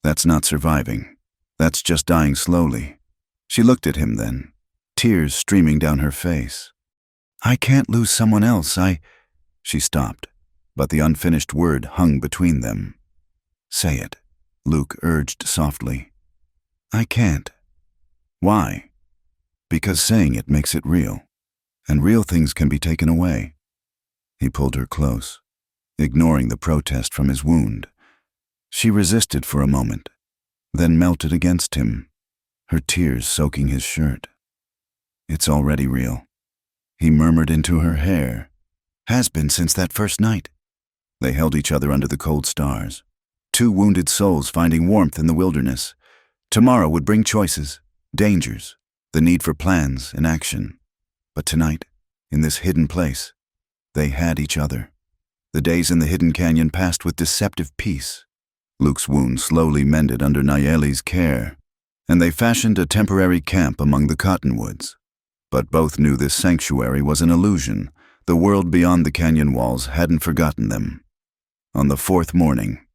That's not surviving. That's just dying slowly. She looked at him then, tears streaming down her face. I can't lose someone else, She stopped, but the unfinished word hung between them. Say it, Luke urged softly. I can't. Why? Because saying it makes it real, and real things can be taken away. He pulled her close, ignoring the protest from his wound. She resisted for a moment, then melted against him, her tears soaking his shirt. It's already real, he murmured into her hair. Has been since that first night. They held each other under the cold stars, two wounded souls finding warmth in the wilderness. Tomorrow would bring choices, dangers, the need for plans and action. But tonight, in this hidden place, they had each other. The days in the hidden canyon passed with deceptive peace. Luke's wound slowly mended under Nayeli's care, and they fashioned a temporary camp among the cottonwoods. But both knew this sanctuary was an illusion. The world beyond the canyon walls hadn't forgotten them. On the fourth morning,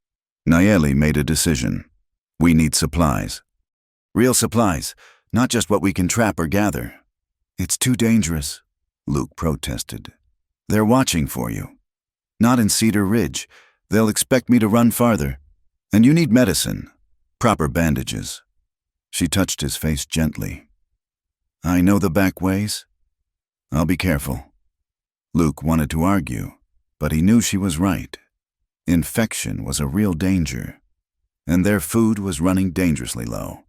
Nayeli made a decision. We need supplies. Real supplies, not just what we can trap or gather. It's too dangerous, Luke protested. They're watching for you. Not in Cedar Ridge. They'll expect me to run farther. And you need medicine, proper bandages. She touched his face gently. I know the back ways. I'll be careful. Luke wanted to argue, but he knew she was right. Infection was a real danger, and their food was running dangerously low.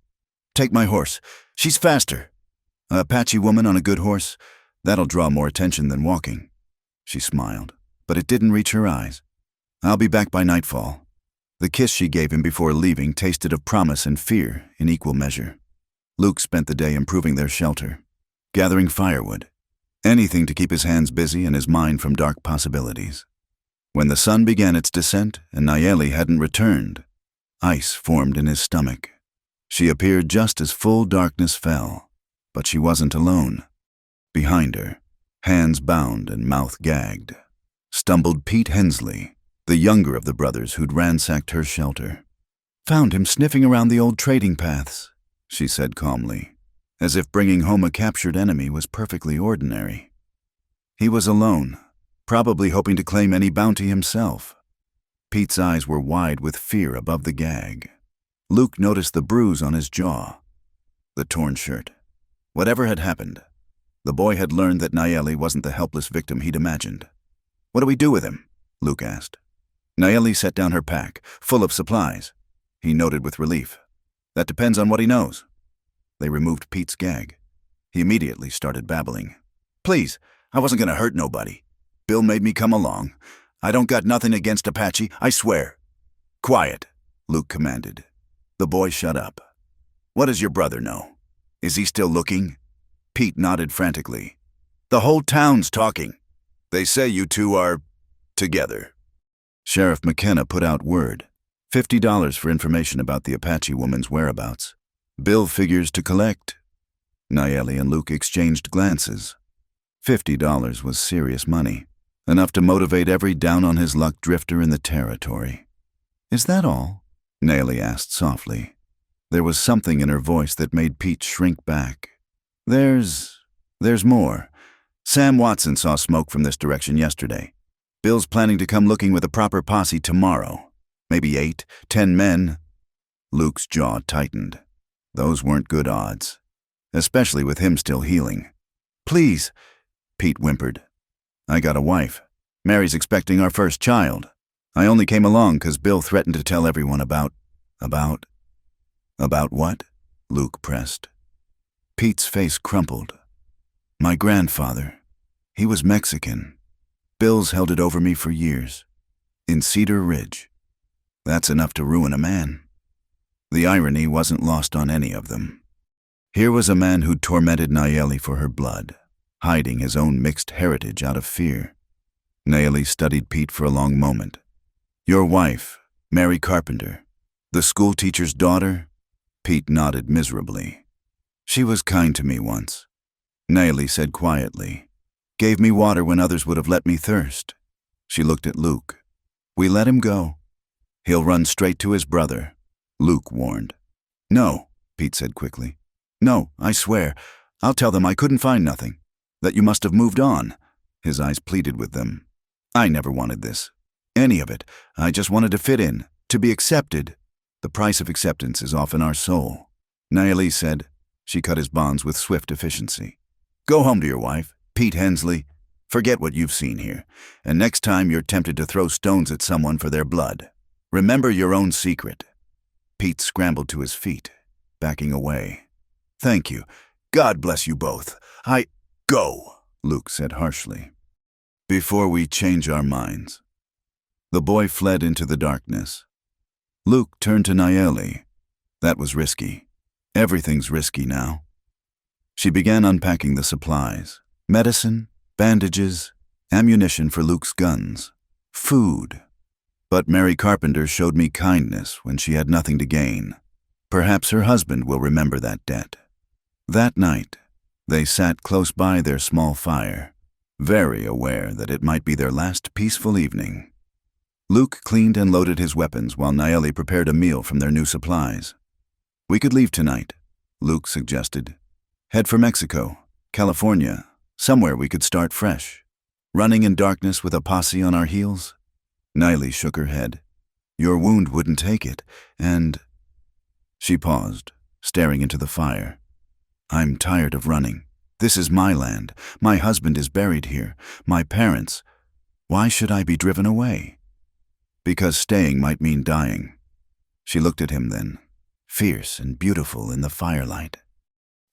Take my horse. She's faster. A Apache woman on a good horse, that'll draw more attention than walking. She smiled, but it didn't reach her eyes. I'll be back by nightfall. The kiss she gave him before leaving tasted of promise and fear in equal measure. Luke spent the day improving their shelter, gathering firewood, anything to keep his hands busy and his mind from dark possibilities. When the sun began its descent and Nayeli hadn't returned, ice formed in his stomach. She appeared just as full darkness fell, but she wasn't alone. Behind her, hands bound and mouth gagged, stumbled Pete Hensley, the younger of the brothers who'd ransacked her shelter. Found him sniffing around the old trading paths, she said calmly, as if bringing home a captured enemy was perfectly ordinary. He was alone, probably hoping to claim any bounty himself. Pete's eyes were wide with fear above the gag. Luke noticed the bruise on his jaw, the torn shirt. Whatever had happened, the boy had learned that Nayeli wasn't the helpless victim he'd imagined. What do we do with him? Luke asked. Nayeli set down her pack, full of supplies. He noted with relief. That depends on what he knows. They removed Pete's gag. He immediately started babbling. Please, I wasn't going to hurt nobody. Bill made me come along. I don't got nothing against Apache, I swear. Quiet, Luke commanded. The boy shut up. What does your brother know? Is he still looking? Pete nodded frantically. The whole town's talking. They say you two are together. Sheriff McKenna put out word. $50 for information about the Apache woman's whereabouts. Bill figures to collect. Nayeli and Luke exchanged glances. $50 was serious money, enough to motivate every down-on-his-luck drifter in the territory. Is that all? Nayeli asked softly. There was something in her voice that made Pete shrink back. There's more. Sam Watson saw smoke from this direction yesterday. Bill's planning to come looking with a proper posse tomorrow. Maybe 8, 10 men. Luke's jaw tightened. Those weren't good odds, especially with him still healing. Please, Pete whimpered. I got a wife. Mary's expecting our first child. I only came along 'cause Bill threatened to tell everyone about what? Luke pressed. Pete's face crumpled. My grandfather. He was Mexican. Bill's held it over me for years. In Cedar Ridge. That's enough to ruin a man. The irony wasn't lost on any of them. Here was a man who'd tormented Nayeli for her blood, hiding his own mixed heritage out of fear. Nayeli studied Pete for a long moment. Your wife, Mary Carpenter, the schoolteacher's daughter? Pete nodded miserably. She was kind to me once, Nayeli said quietly. Gave me water when others would have let me thirst. She looked at Luke. We let him go. He'll run straight to his brother, Luke warned. No, Pete said quickly. No, I swear. I'll tell them I couldn't find nothing. That you must have moved on. His eyes pleaded with them. I never wanted this. Any of it. I just wanted to fit in, to be accepted. The price of acceptance is often our soul. Naomi said. She cut his bonds with swift efficiency. Go home to your wife, Pete Hensley. Forget what you've seen here, and next time you're tempted to throw stones at someone for their blood, remember your own secret. Pete scrambled to his feet, backing away. Thank you. God bless you both. Go, Luke said harshly. Before we change our minds. The boy fled into the darkness. Luke turned to Naomi. That was risky. Everything's risky now. She began unpacking the supplies. Medicine, bandages, ammunition for Luke's guns, food. But Mary Carpenter showed me kindness when she had nothing to gain. Perhaps her husband will remember that debt. That night, they sat close by their small fire, very aware that it might be their last peaceful evening. Luke cleaned and loaded his weapons while Naomi prepared a meal from their new supplies. We could leave tonight, Luke suggested. Head for Mexico, California, somewhere we could start fresh. Running in darkness with a posse on our heels? Naomi shook her head. Your wound wouldn't take it, and... She paused, staring into the fire. I'm tired of running. This is my land. My husband is buried here. My parents. Why should I be driven away? Because staying might mean dying. She looked at him then, fierce and beautiful in the firelight.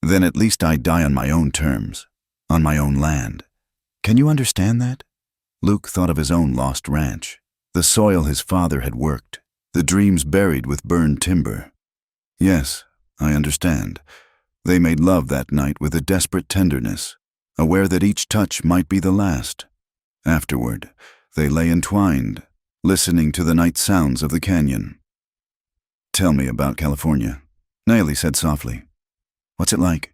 Then at least I'd die on my own terms, on my own land. Can you understand that? Luke thought of his own lost ranch, the soil his father had worked, the dreams buried with burned timber. Yes, I understand. They made love that night with a desperate tenderness, aware that each touch might be the last. Afterward, they lay entwined, listening to the night sounds of the canyon. Tell me about California, Naomi said softly. What's it like?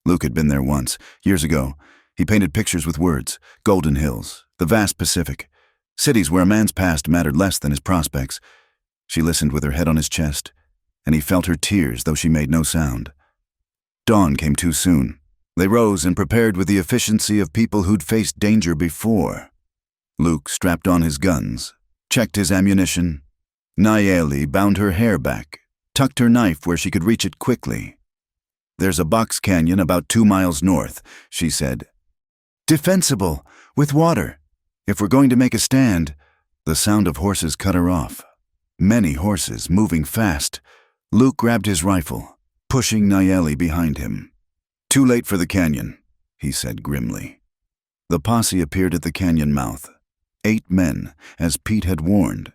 Luke had been there once, years ago. He painted pictures with words, golden hills, the vast Pacific, cities where a man's past mattered less than his prospects. She listened with her head on his chest, and he felt her tears, though she made no sound. Dawn came too soon. They rose and prepared with the efficiency of people who'd faced danger before. Luke strapped on his guns, checked his ammunition. Naomi bound her hair back, tucked her knife where she could reach it quickly. There's a box canyon about 2 miles north, she said. Defensible, with water. If we're going to make a stand. The sound of horses cut her off. Many horses, moving fast. Luke grabbed his rifle, pushing Naomi behind him. Too late for the canyon, he said grimly. The posse appeared at the canyon mouth. 8 men, as Pete had warned.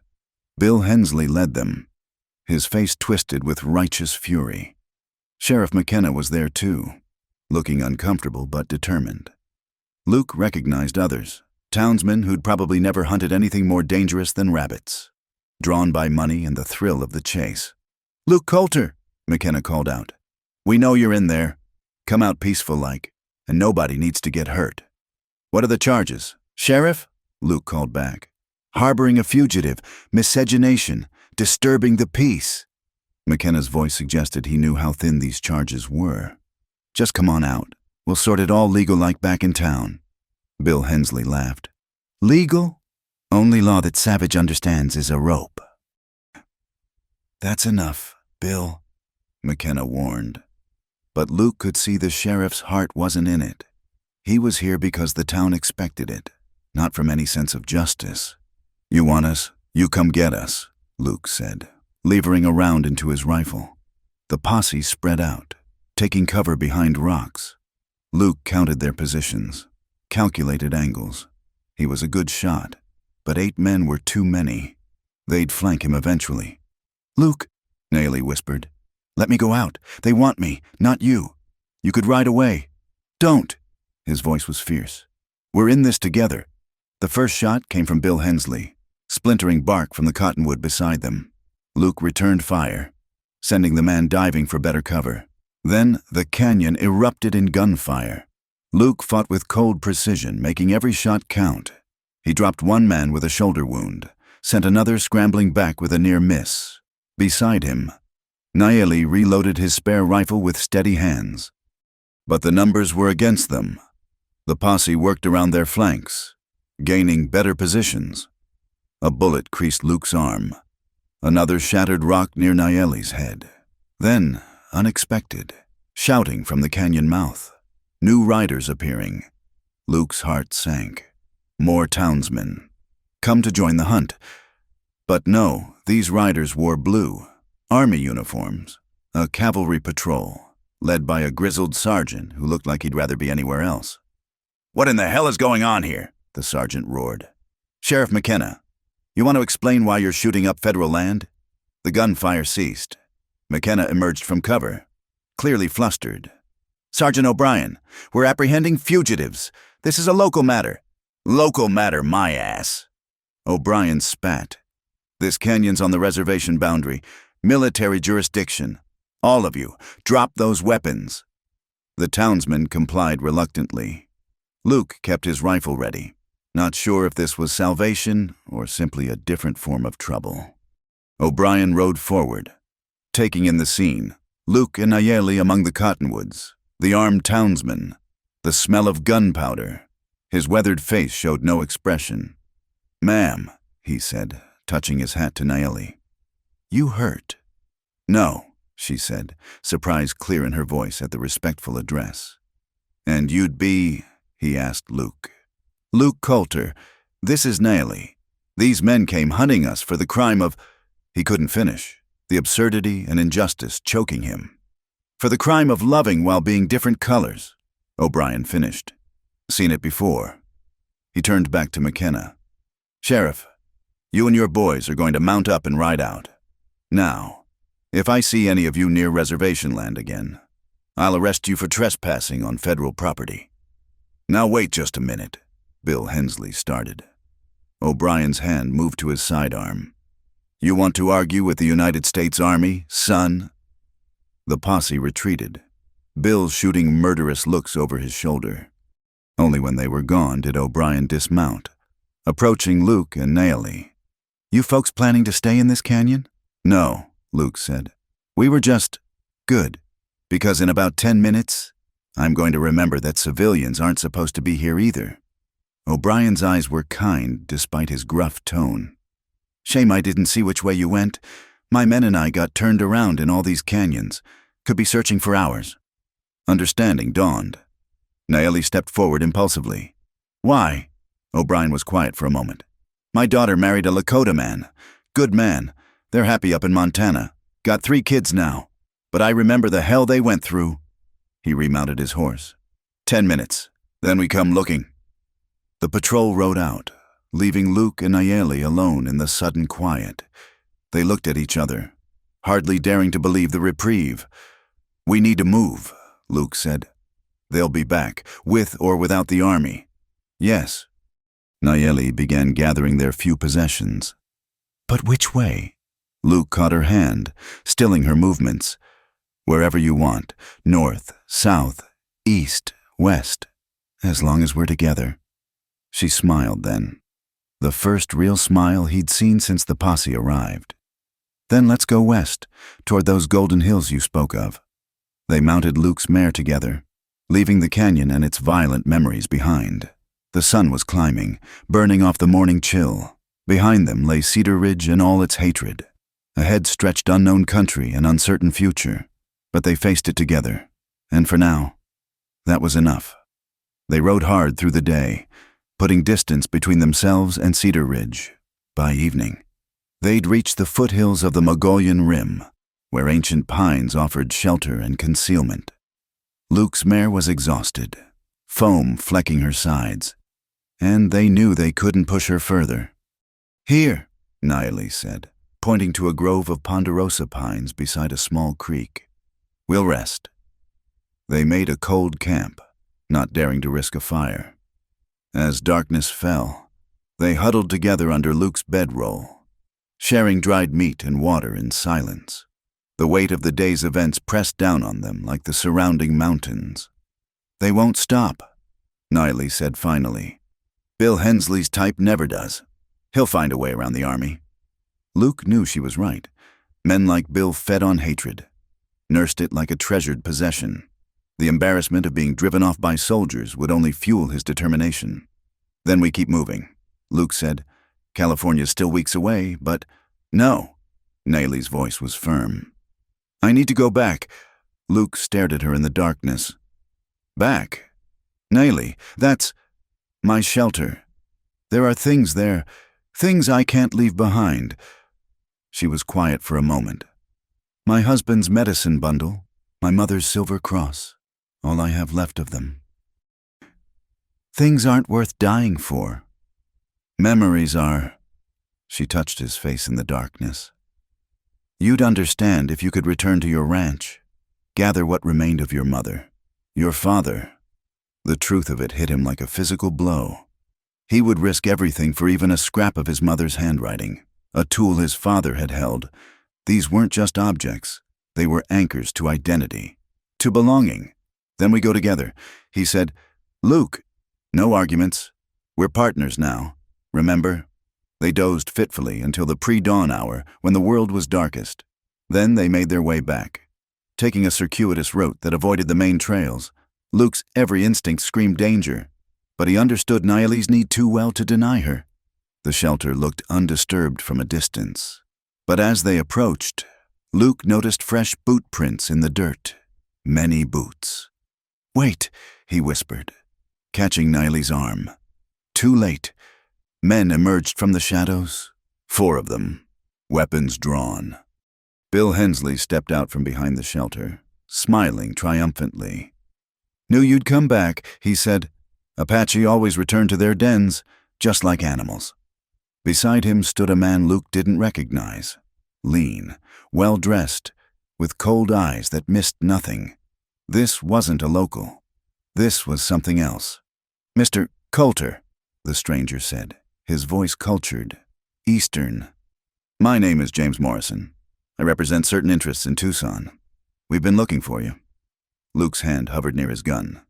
Bill Hensley led them, his face twisted with righteous fury. Sheriff McKenna was there too, looking uncomfortable but determined. Luke recognized others, townsmen who'd probably never hunted anything more dangerous than rabbits, drawn by money and the thrill of the chase. Luke Coulter, McKenna called out. We know you're in there. Come out peaceful-like, and nobody needs to get hurt. What are the charges? Sheriff? Luke called back. Harboring a fugitive, miscegenation, disturbing the peace. McKenna's voice suggested he knew how thin these charges were. Just come on out. We'll sort it all legal-like back in town. Bill Hensley laughed. Legal? Only law that Savage understands is a rope. That's enough, Bill, McKenna warned. But Luke could see the sheriff's heart wasn't in it. He was here because the town expected it, not from any sense of justice. You want us? You come get us, Luke said, levering around into his rifle. The posse spread out, taking cover behind rocks. Luke counted their positions, calculated angles. He was a good shot, but 8 men were too many. They'd flank him eventually. Luke, Naomi whispered. Let me go out. They want me, not you. You could ride away. Don't. His voice was fierce. We're in this together. The first shot came from Bill Hensley, splintering bark from the cottonwood beside them. Luke returned fire, sending the man diving for better cover. Then the canyon erupted in gunfire. Luke fought with cold precision, making every shot count. He dropped one man with a shoulder wound, sent another scrambling back with a near miss. Beside him, Nayeli reloaded his spare rifle with steady hands. But the numbers were against them. The posse worked around their flanks, gaining better positions. A bullet creased Luke's arm. Another shattered rock near Nayeli's head. Then, unexpected, shouting from the canyon mouth. New riders appearing. Luke's heart sank. More townsmen. Come to join the hunt. But no, these riders wore blue, army uniforms, a cavalry patrol, led by a grizzled sergeant who looked like he'd rather be anywhere else. "What in the hell is going on here?" the sergeant roared. "Sheriff McKenna, you want to explain why you're shooting up federal land?" The gunfire ceased. McKenna emerged from cover, clearly flustered. "Sergeant O'Brien, we're apprehending fugitives. This is a local matter." "Local matter, my ass." O'Brien spat. "This canyon's on the reservation boundary. Military jurisdiction. All of you, drop those weapons." The townsmen complied reluctantly. Luke kept his rifle ready, not sure if this was salvation or simply a different form of trouble. O'Brien rode forward, taking in the scene. Luke and Nayeli among the cottonwoods, the armed townsmen, the smell of gunpowder. His weathered face showed no expression. "Ma'am," he said, touching his hat to Nayeli. "You hurt?" "No," she said, surprise clear in her voice at the respectful address. "And you'd be?" he asked Luke. "Luke Coulter. This is Nayeli. These men came hunting us for the crime of—" He couldn't finish, the absurdity and injustice choking him. "For the crime of loving while being different colors," O'Brien finished. "Seen it before." He turned back to McKenna. "Sheriff, you and your boys are going to mount up and ride out. Now, if I see any of you near reservation land again, I'll arrest you for trespassing on federal property." "Now wait just a minute," Bill Hensley started. O'Brien's hand moved to his sidearm. "You want to argue with the United States Army, son?" The posse retreated, Bill shooting murderous looks over his shoulder. Only when they were gone did O'Brien dismount, approaching Luke and Nayeli. "You folks planning to stay in this canyon?" "No," Luke said. "We were just good, because in about 10 minutes, I'm going to remember that civilians aren't supposed to be here either." O'Brien's eyes were kind despite his gruff tone. "Shame I didn't see which way you went. My men and I got turned around in all these canyons. Could be searching for hours." Understanding dawned. Nayeli stepped forward impulsively. "Why?" O'Brien was quiet for a moment. "My daughter married a Lakota man. Good man. They're happy up in Montana. Got 3 kids now. But I remember the hell they went through." He remounted his horse. 10 minutes. Then we come looking." The patrol rode out, leaving Luke and Nayeli alone in the sudden quiet. They looked at each other, hardly daring to believe the reprieve. "We need to move," Luke said. "They'll be back, with or without the army." "Yes." Nayeli began gathering their few possessions. "But which way?" Luke caught her hand, stilling her movements. "Wherever you want, north, south, east, west, as long as we're together." She smiled then, the first real smile he'd seen since the posse arrived. "Then let's go west, toward those golden hills you spoke of." They mounted Luke's mare together, leaving the canyon and its violent memories behind. The sun was climbing, burning off the morning chill. Behind them lay Cedar Ridge and all its hatred. Ahead stretched unknown country and uncertain future. But they faced it together, and for now, that was enough. They rode hard through the day, putting distance between themselves and Cedar Ridge. By evening, they'd reached the foothills of the Mogollon Rim, where ancient pines offered shelter and concealment. Luke's mare was exhausted, foam flecking her sides, and they knew they couldn't push her further. "Here," Nayeli said, pointing to a grove of ponderosa pines beside a small creek. "We'll rest." They made a cold camp, not daring to risk a fire. As darkness fell, they huddled together under Luke's bedroll, sharing dried meat and water in silence. The weight of the day's events pressed down on them like the surrounding mountains. "They won't stop," Niley said finally. Bill Hensley's type never does. He'll find a way around the army. Luke knew she was right. Men like Bill fed on hatred, nursed it like a treasured possession. The embarrassment of being driven off by soldiers would only fuel his determination. Then we keep moving, Luke said. California's still weeks away, but no. Niley's voice was firm. I need to go back. Luke stared at her in the darkness. Back? Niley, that's my shelter. There are things there, things I can't leave behind. She was quiet for a moment. My husband's medicine bundle, my mother's silver cross, all I have left of them. Things aren't worth dying for. Memories are. She touched his face in the darkness. You'd understand if you could return to your ranch, gather what remained of your mother, your father. The truth of it hit him like a physical blow. He would risk everything for even a scrap of his mother's handwriting, a tool his father had held. These weren't just objects. They were anchors to identity, to belonging. Then we go together. He said, Luke, no arguments. We're partners now. Remember? They dozed fitfully until the pre-dawn hour when the world was darkest. Then they made their way back, taking a circuitous route that avoided the main trails. Luke's every instinct screamed danger, but he understood Niley's need too well to deny her. The shelter looked undisturbed from a distance, but as they approached, Luke noticed fresh boot prints in the dirt. Many boots. Wait, he whispered, catching Niley's arm. Too late. Men emerged from the shadows, 4 of them, weapons drawn. Bill Hensley stepped out from behind the shelter, smiling triumphantly. Knew you'd come back, he said. Apache always returned to their dens, just like animals. Beside him stood a man Luke didn't recognize, lean, well-dressed, with cold eyes that missed nothing. This wasn't a local. This was something else. Mr. Coulter, the stranger said, his voice cultured, Eastern. My name is James Morrison. I represent certain interests in Tucson. We've been looking for you. Luke's hand hovered near his gun,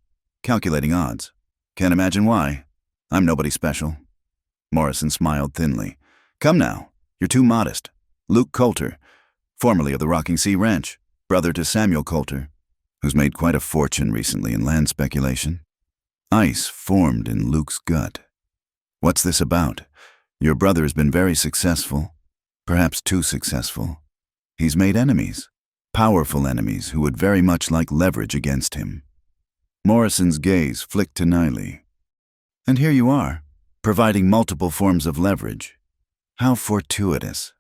calculating odds. Can't imagine why. I'm nobody special. Morrison smiled thinly. Come now, you're too modest. Luke Coulter, formerly of the Rocking Sea Ranch, brother to Samuel Coulter, who's made quite a fortune recently in land speculation. Ice formed in Luke's gut. What's this about? Your brother has been very successful, perhaps too successful. He's made enemies, powerful enemies who would very much like leverage against him. Morrison's gaze flicked to Niley. And here you are, providing multiple forms of leverage. How fortuitous.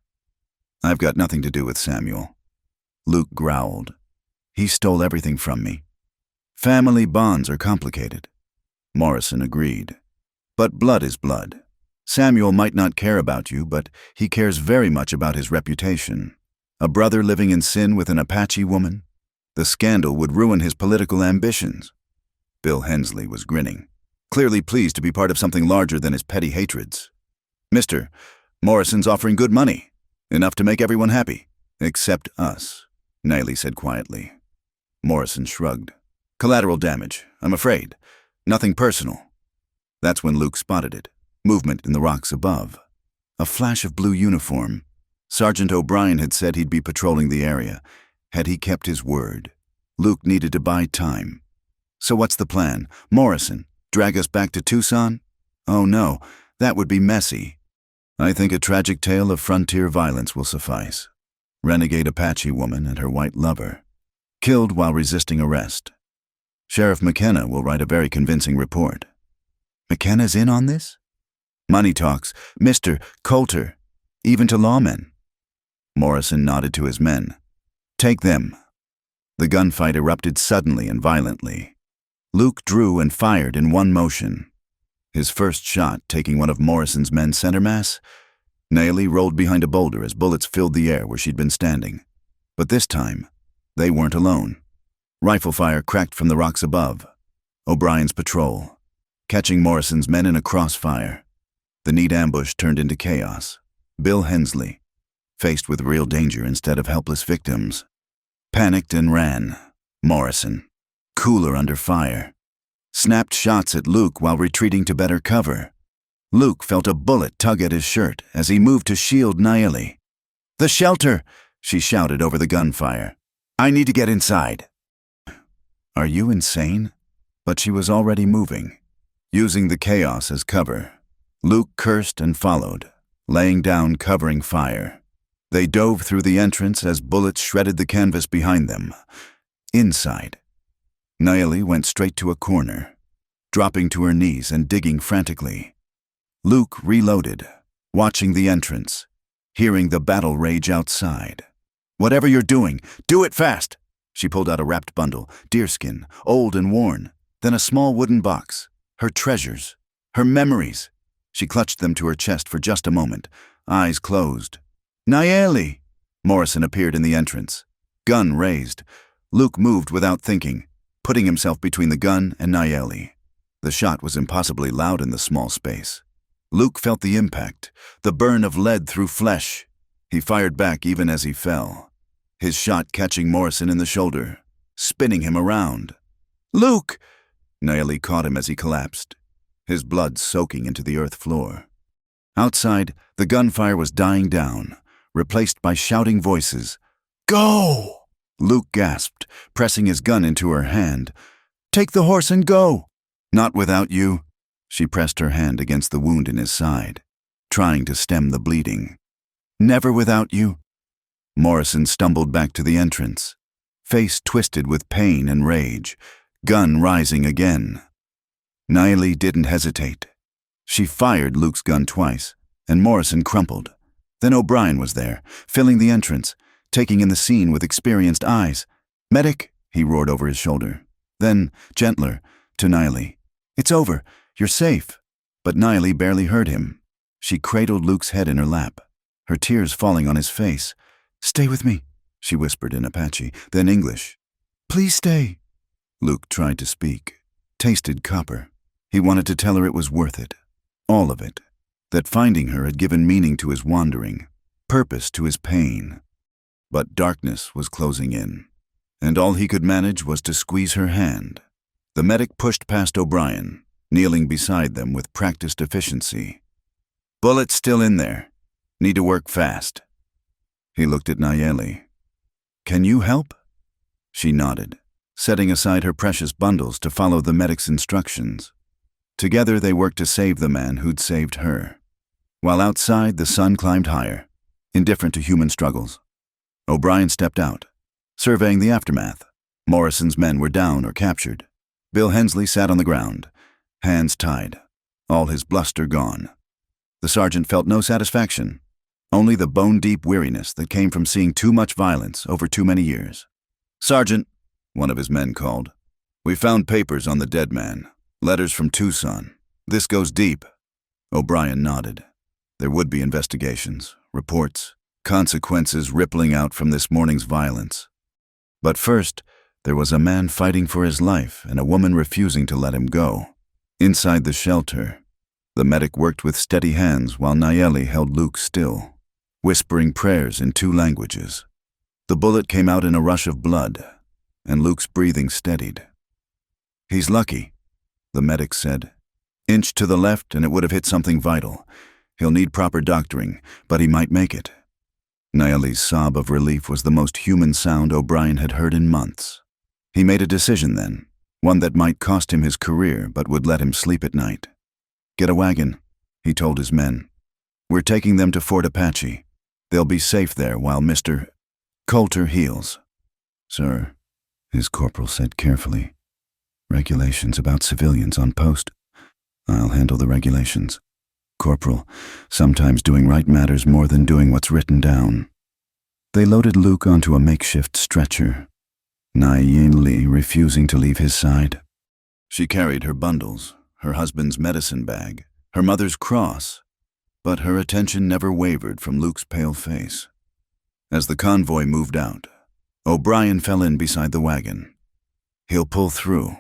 I've got nothing to do with Samuel. Luke growled. He stole everything from me. Family bonds are complicated. Morrison agreed. But blood is blood. Samuel might not care about you, but he cares very much about his reputation. A brother living in sin with an Apache woman? The scandal would ruin his political ambitions. Bill Hensley was grinning, clearly pleased to be part of something larger than his petty hatreds. Mister, Morrison's offering good money, enough to make everyone happy, except us, Niley said quietly. Morrison shrugged. Collateral damage, I'm afraid. Nothing personal. That's when Luke spotted it. Movement in the rocks above. A flash of blue uniform. Sergeant O'Brien had said he'd be patrolling the area. Had he kept his word? Luke needed to buy time. So what's the plan? Morrison, drag us back to Tucson? Oh no, that would be messy. I think a tragic tale of frontier violence will suffice. Renegade Apache woman and her white lover. Killed while resisting arrest. Sheriff McKenna will write a very convincing report. McKenna's in on this? Money talks, Mr. Coulter, even to lawmen. Morrison nodded to his men. Take them. The gunfight erupted suddenly and violently. Luke drew and fired in one motion. His first shot taking one of Morrison's men center mass. Niley rolled behind a boulder as bullets filled the air where she'd been standing. But this time, they weren't alone. Rifle fire cracked from the rocks above. O'Brien's patrol, catching Morrison's men in a crossfire. The neat ambush turned into chaos. Bill Hensley, faced with real danger instead of helpless victims, panicked and ran. Morrison, cooler under fire, snapped shots at Luke while retreating to better cover. Luke felt a bullet tug at his shirt as he moved to shield Nayeli. "The shelter!" she shouted over the gunfire. "I need to get inside." "Are you insane?" But she was already moving, using the chaos as cover. Luke cursed and followed, laying down covering fire. They dove through the entrance as bullets shredded the canvas behind them. Inside, Nayeli went straight to a corner, dropping to her knees and digging frantically. Luke reloaded, watching the entrance, hearing the battle rage outside. "Whatever you're doing, do it fast!" She pulled out a wrapped bundle, deerskin, old and worn, then a small wooden box. Her treasures, her memories. She clutched them to her chest for just a moment, eyes closed. "Nayeli!" Morrison appeared in the entrance, gun raised. Luke moved without thinking, putting himself between the gun and Nayeli. The shot was impossibly loud in the small space. Luke felt the impact, the burn of lead through flesh. He fired back even as he fell, his shot catching Morrison in the shoulder, spinning him around. "Luke!" Nayeli caught him as he collapsed, his blood soaking into the earth floor. Outside, the gunfire was dying down, replaced by shouting voices. "Go!" Luke gasped, pressing his gun into her hand. "Take the horse and go!" "Not without you." She pressed her hand against the wound in his side, trying to stem the bleeding. "Never without you." Morrison stumbled back to the entrance, face twisted with pain and rage, gun rising again. Nayeli didn't hesitate. She fired Luke's gun twice, and Morrison crumpled. Then O'Brien was there, filling the entrance, taking in the scene with experienced eyes. "Medic," he roared over his shoulder. Then, gentler, to Nayeli. "It's over. You're safe." But Nayeli barely heard him. She cradled Luke's head in her lap, her tears falling on his face. "Stay with me," she whispered in Apache, then English. "Please stay." Luke tried to speak, tasted copper. He wanted to tell her it was worth it, all of it, that finding her had given meaning to his wandering, purpose to his pain. But darkness was closing in, and all he could manage was to squeeze her hand. The medic pushed past O'Brien, kneeling beside them with practiced efficiency. "Bullet's still in there. Need to work fast." He looked at Nayeli. "Can you help?" She nodded, setting aside her precious bundles to follow the medic's instructions. Together they worked to save the man who'd saved her. While outside, the sun climbed higher, indifferent to human struggles. O'Brien stepped out, surveying the aftermath. Morrison's men were down or captured. Bill Hensley sat on the ground, hands tied, all his bluster gone. The sergeant felt no satisfaction, only the bone-deep weariness that came from seeing too much violence over too many years. "Sergeant," one of his men called, "we found papers on the dead man, letters from Tucson. This goes deep." O'Brien nodded. There would be investigations, reports, consequences rippling out from this morning's violence. But first, there was a man fighting for his life and a woman refusing to let him go. Inside the shelter, the medic worked with steady hands while Nayeli held Luke still, whispering prayers in 2 languages. The bullet came out in a rush of blood, and Luke's breathing steadied. "He's lucky," the medic said. "Inch to the left and it would have hit something vital. He'll need proper doctoring, but he might make it." Nayeli's sob of relief was the most human sound O'Brien had heard in months. He made a decision then, one that might cost him his career but would let him sleep at night. "Get a wagon," he told his men. "We're taking them to Fort Apache. They'll be safe there while Mr. Coulter heals." "Sir," his corporal said carefully, "regulations about civilians on post." "I'll handle the regulations. Corporal, sometimes doing right matters more than doing what's written down." They loaded Luke onto a makeshift stretcher, Nayeli refusing to leave his side. She carried her bundles, her husband's medicine bag, her mother's cross, but her attention never wavered from Luke's pale face. As the convoy moved out, O'Brien fell in beside the wagon. "He'll pull through,"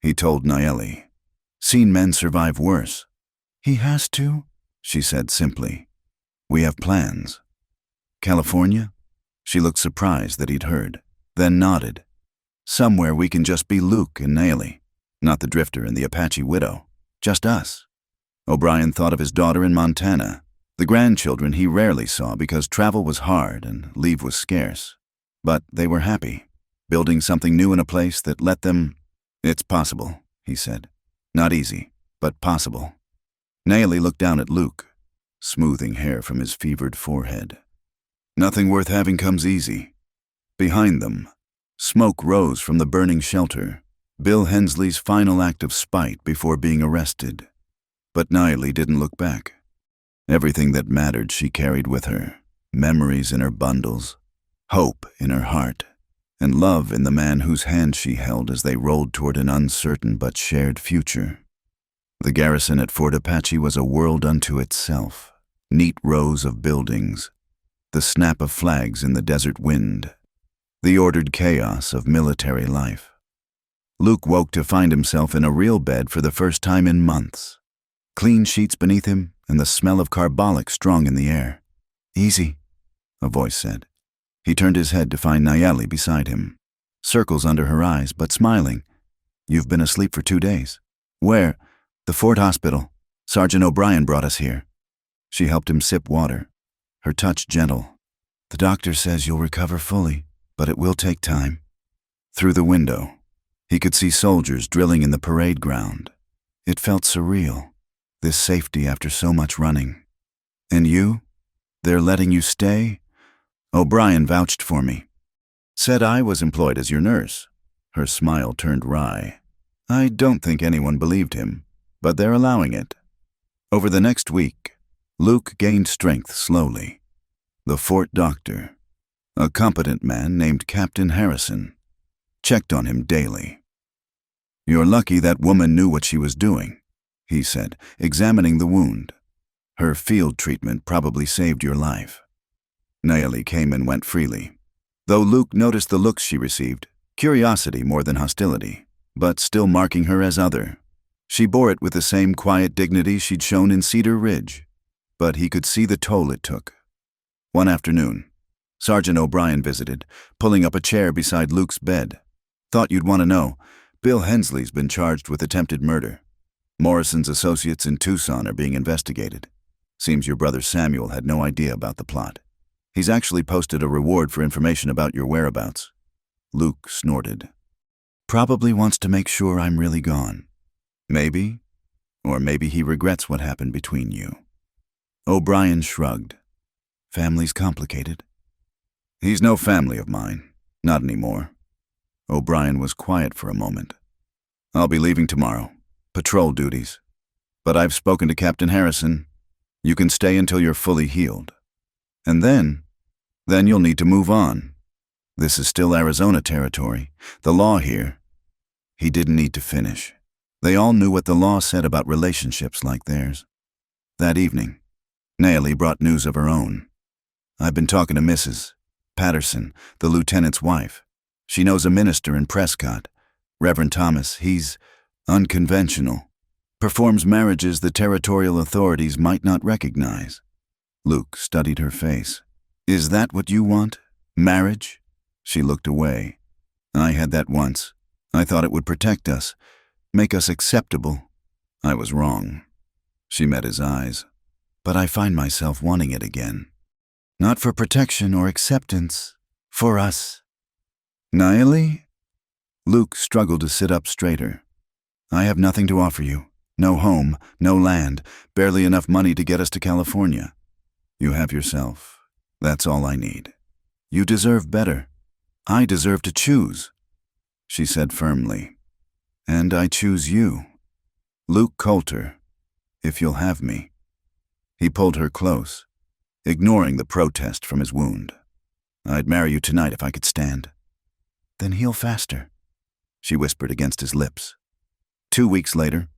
he told Nayeli. "Seen men survive worse." "He has to," she said simply. "We have plans." "California?" She looked surprised that he'd heard, then nodded. "Somewhere we can just be Luke and Nayeli. Not the drifter and the Apache widow. Just us. O'Brien thought of his daughter in Montana. The grandchildren he rarely saw because travel was hard and leave was scarce. But they were happy, building something new in a place that let them— "It's possible," he said. "Not easy, but possible." Naomi looked down at Luke, smoothing hair from his fevered forehead. "Nothing worth having comes easy." Behind them, smoke rose from the burning shelter, Bill Hensley's final act of spite before being arrested. But Naomi didn't look back. Everything that mattered she carried with her, memories in her bundles, hope in her heart, and love in the man whose hand she held as they rolled toward an uncertain but shared future. The garrison at Fort Apache was a world unto itself, neat rows of buildings, the snap of flags in the desert wind, the ordered chaos of military life. Luke woke to find himself in a real bed for the first time in months. Clean sheets beneath him and the smell of carbolic strong in the air. "Easy," a voice said. He turned his head to find Naomi beside him, circles under her eyes, but smiling. "You've been asleep for 2 days." "Where?" "The Fort Hospital. Sergeant O'Brien brought us here." She helped him sip water, her touch gentle. "The doctor says you'll recover fully, but it will take time." Through the window, he could see soldiers drilling in the parade ground. It felt surreal, this safety after so much running. "And you? They're letting you stay?" "O'Brien vouched for me. Said I was employed as your nurse." Her smile turned wry. "I don't think anyone believed him, but they're allowing it." Over the next week, Luke gained strength slowly. The fort doctor, a competent man named Captain Harrison, checked on him daily. "You're lucky that woman knew what she was doing," he said, examining the wound. "Her field treatment probably saved your life." Naomi came and went freely, though Luke noticed the looks she received, curiosity more than hostility, but still marking her as other. She bore it with the same quiet dignity she'd shown in Cedar Ridge, but he could see the toll it took. One afternoon, Sergeant O'Brien visited, pulling up a chair beside Luke's bed. "Thought you'd want to know. Bill Hensley's been charged with attempted murder. Morrison's associates in Tucson are being investigated. Seems your brother Samuel had no idea about the plot. He's actually posted a reward for information about your whereabouts." Luke snorted. "Probably wants to make sure I'm really gone." "Maybe. Or maybe he regrets what happened between you." O'Brien shrugged. "Family's complicated." "He's no family of mine. Not anymore." O'Brien was quiet for a moment. "I'll be leaving tomorrow. Patrol duties. But I've spoken to Captain Harrison. You can stay until you're fully healed. And then you'll need to move on. This is still Arizona territory. The law here—" He didn't need to finish. They all knew what the law said about relationships like theirs. That evening, Naomi brought news of her own. "I've been talking to Mrs. Patterson, the lieutenant's wife. She knows a minister in Prescott, Reverend Thomas. He's unconventional. Performs marriages the territorial authorities might not recognize." Luke studied her face. "Is that what you want? Marriage?" She looked away. "I had that once. I thought it would protect us, make us acceptable. I was wrong." She met his eyes. "But I find myself wanting it again. Not for protection or acceptance, for us." "Naomi?" Luke struggled to sit up straighter. "I have nothing to offer you. No home, no land, barely enough money to get us to California. You have yourself. That's all I need. You deserve better. I deserve to choose," she said firmly. "And I choose you. Luke Coulter, if you'll have me." He pulled her close, ignoring the protest from his wound. "I'd marry you tonight if I could stand." "Then heal faster," she whispered against his lips. 2 weeks later,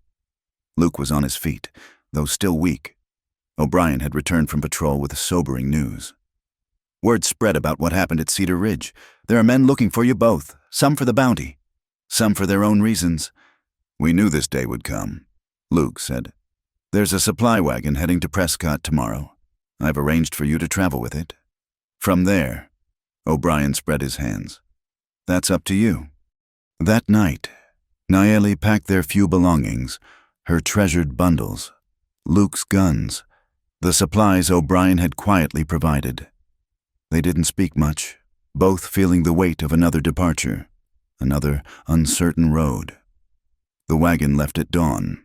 Luke was on his feet, though still weak. O'Brien had returned from patrol with sobering news. "Word spread about what happened at Cedar Ridge. There are men looking for you both, some for the bounty, some for their own reasons." "We knew this day would come," Luke said. "There's a supply wagon heading to Prescott tomorrow. I've arranged for you to travel with it. From there," O'Brien spread his hands, "that's up to you." That night, Nayeli packed their few belongings, her treasured bundles, Luke's guns, the supplies O'Brien had quietly provided. They didn't speak much, both feeling the weight of another departure, another uncertain road. The wagon left at dawn,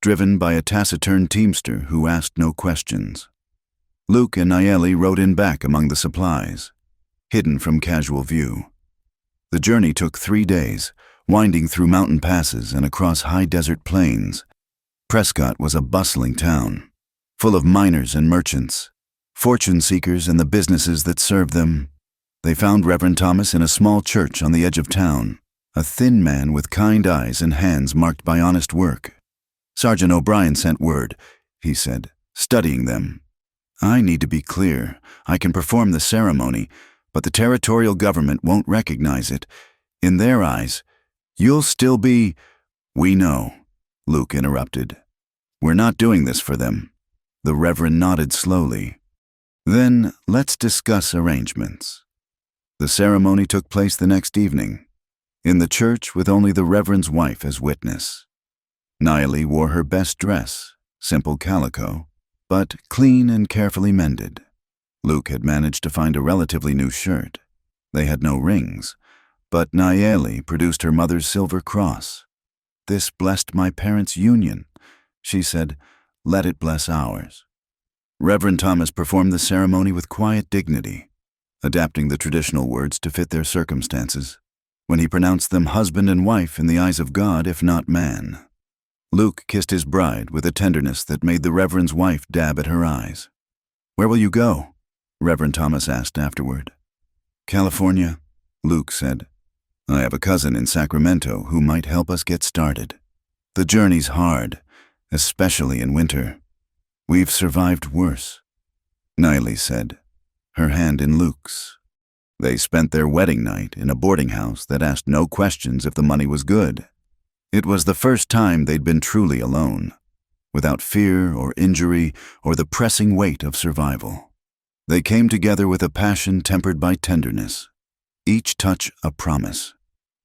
driven by a taciturn teamster who asked no questions. Luke and Nayeli rode in back among the supplies, hidden from casual view. The journey took 3 days, winding through mountain passes and across high desert plains. Prescott was a bustling town, full of miners and merchants, fortune seekers and the businesses that served them. They found Reverend Thomas in a small church on the edge of town, a thin man with kind eyes and hands marked by honest work. "Sergeant O'Brien sent word," he said, studying them. "I need to be clear. I can perform the ceremony, but the territorial government won't recognize it. In their eyes, you'll still be—" "We know," Luke interrupted. "We're not doing this for them." The Reverend nodded slowly. "Then let's discuss arrangements." The ceremony took place the next evening, in the church with only the Reverend's wife as witness. Nayeli wore her best dress, simple calico, but clean and carefully mended. Luke had managed to find a relatively new shirt. They had no rings, but Nayeli produced her mother's silver cross. "This blessed my parents' union," she said. "Let it bless ours." Reverend Thomas performed the ceremony with quiet dignity, adapting the traditional words to fit their circumstances. When he pronounced them husband and wife in the eyes of God, if not man. Luke kissed his bride with a tenderness that made the Reverend's wife dab at her eyes. "Where will you go?" Reverend Thomas asked afterward. "California," Luke said. "I have a cousin in Sacramento who might help us get started. The journey's hard, especially in winter. We've survived worse," Nayeli said, her hand in Luke's. They spent their wedding night in a boarding house that asked no questions if the money was good. It was the first time they'd been truly alone, without fear or injury or the pressing weight of survival. They came together with a passion tempered by tenderness, each touch a promise,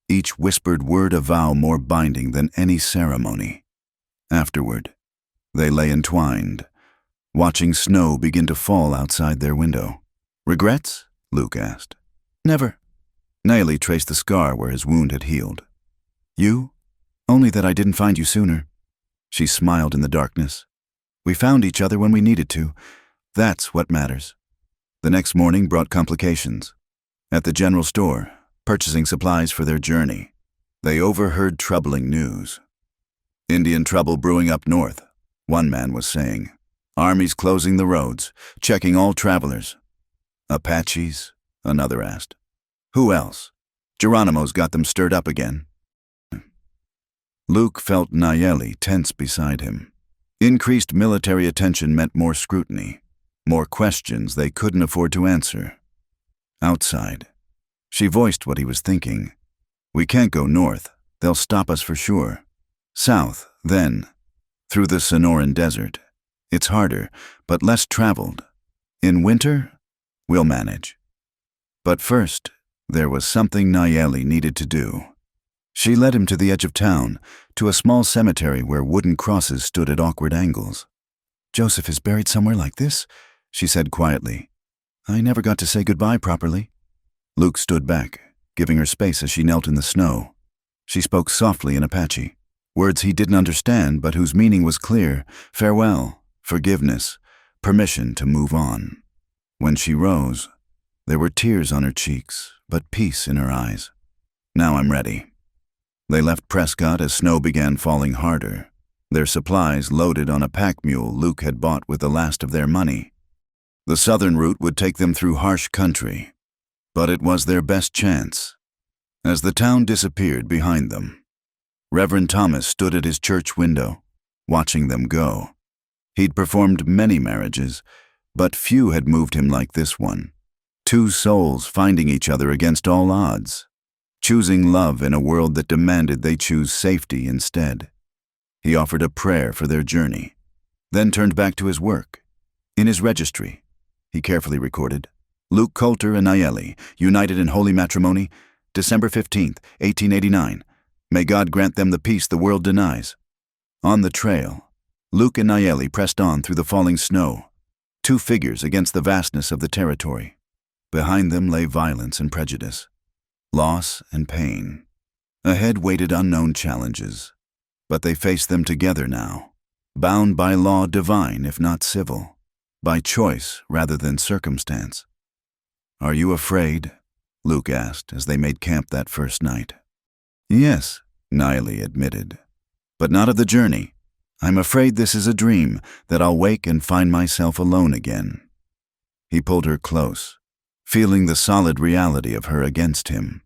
each whispered word a vow more binding than any ceremony. Afterward, they lay entwined, watching snow begin to fall outside their window. "Regrets?" Luke asked. "Never." Nayeli traced the scar where his wound had healed. "You? Only that I didn't find you sooner." She smiled in the darkness. "We found each other when we needed to. That's what matters." The next morning brought complications. At the general store, purchasing supplies for their journey, they overheard troubling news. "Indian trouble brewing up north," one man was saying. "Armies closing the roads, checking all travelers." "Apaches?" another asked. "Who else? Geronimo's got them stirred up again." Luke felt Nayeli tense beside him. Increased military attention meant more scrutiny, more questions they couldn't afford to answer. Outside, she voiced what he was thinking. "We can't go north. They'll stop us for sure. South, then, through the Sonoran Desert. It's harder, but less traveled. In winter, we'll manage." But first, there was something Nayeli needed to do. She led him to the edge of town, to a small cemetery where wooden crosses stood at awkward angles. "Joseph is buried somewhere like this," she said quietly. "I never got to say goodbye properly." Luke stood back, giving her space as she knelt in the snow. She spoke softly in Apache, words he didn't understand but whose meaning was clear: farewell, forgiveness, permission to move on. When she rose, there were tears on her cheeks, but peace in her eyes. "Now I'm ready." They left Prescott as snow began falling harder, their supplies loaded on a pack mule Luke had bought with the last of their money. The southern route would take them through harsh country, but it was their best chance. As the town disappeared behind them, Reverend Thomas stood at his church window, watching them go. He'd performed many marriages, but few had moved him like this one. Two souls finding each other against all odds, choosing love in a world that demanded they choose safety instead. He offered a prayer for their journey, then turned back to his work. In his registry, he carefully recorded, "Luke Coulter and Nayeli, united in holy matrimony, December 15th, 1889. May God grant them the peace the world denies. On the trail, Luke and Nayeli pressed on through the falling snow, two figures against the vastness of the territory. Behind them lay violence and prejudice, loss and pain. Ahead waited unknown challenges, but they faced them together now, bound by law divine if not civil, by choice rather than circumstance. "Are you afraid?" Luke asked as they made camp that first night. "Yes," Nayeli admitted, "but not of the journey. I'm afraid this is a dream, that I'll wake and find myself alone again." He pulled her close, feeling the solid reality of her against him.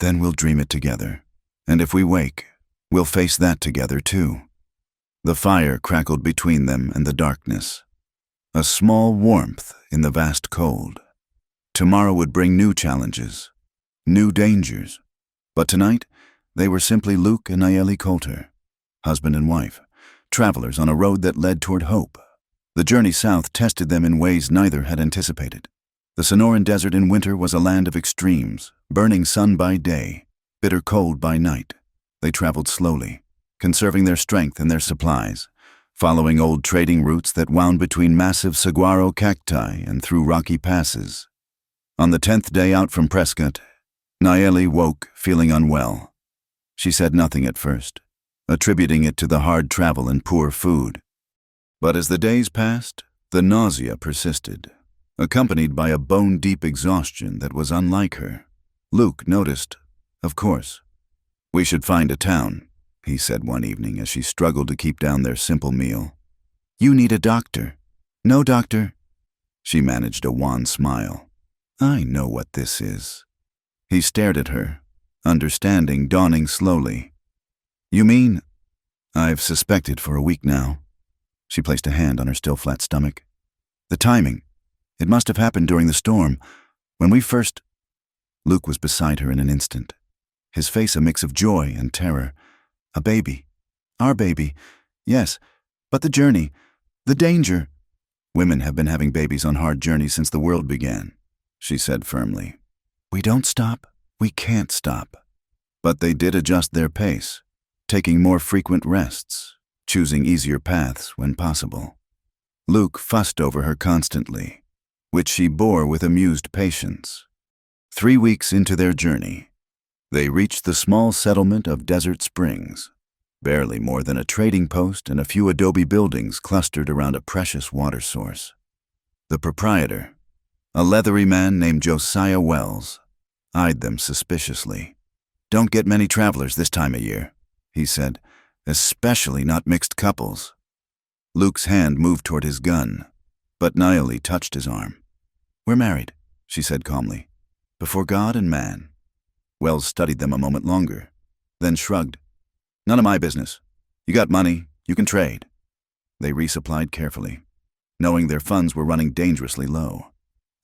"Then we'll dream it together, and if we wake, we'll face that together too." The fire crackled between them and the darkness, a small warmth in the vast cold. Tomorrow would bring new challenges, new dangers, but tonight they were simply Luke and Nayeli Coulter, husband and wife, travelers on a road that led toward hope. The journey south tested them in ways neither had anticipated. The Sonoran Desert in winter was a land of extremes, burning sun by day, bitter cold by night. They traveled slowly, conserving their strength and their supplies, following old trading routes that wound between massive saguaro cacti and through rocky passes. On the 10th day out from Prescott, Nayeli woke feeling unwell. She said nothing at first, attributing it to the hard travel and poor food. But as the days passed, the nausea persisted, accompanied by a bone-deep exhaustion that was unlike her. Luke noticed, of course. "We should find a town," he said one evening as she struggled to keep down their simple meal. "You need a doctor." "No, doctor." She managed a wan smile. "I know what this is." He stared at her, understanding dawning slowly. "You mean?" "I've suspected for a week now." She placed a hand on her still flat stomach. "The timing. It must have happened during the storm. When we first—" Luke was beside her in an instant, his face a mix of joy and terror. "A baby. Our baby. Yes, but the journey. The danger." "Women have been having babies on hard journeys since the world began," she said firmly. "We don't stop. We can't stop." But they did adjust their pace, taking more frequent rests, choosing easier paths when possible. Luke fussed over her constantly, which she bore with amused patience. 3 weeks into their journey, they reached the small settlement of Desert Springs, barely more than a trading post and a few adobe buildings clustered around a precious water source. The proprietor, a leathery man named Josiah Wells, eyed them suspiciously. "Don't get many travelers this time of year," he said, "especially not mixed couples." Luke's hand moved toward his gun, but Nayeli touched his arm. "We're married," she said calmly, "before God and man." Wells studied them a moment longer, then shrugged. "None of my business. You got money, you can trade." They resupplied carefully, knowing their funds were running dangerously low.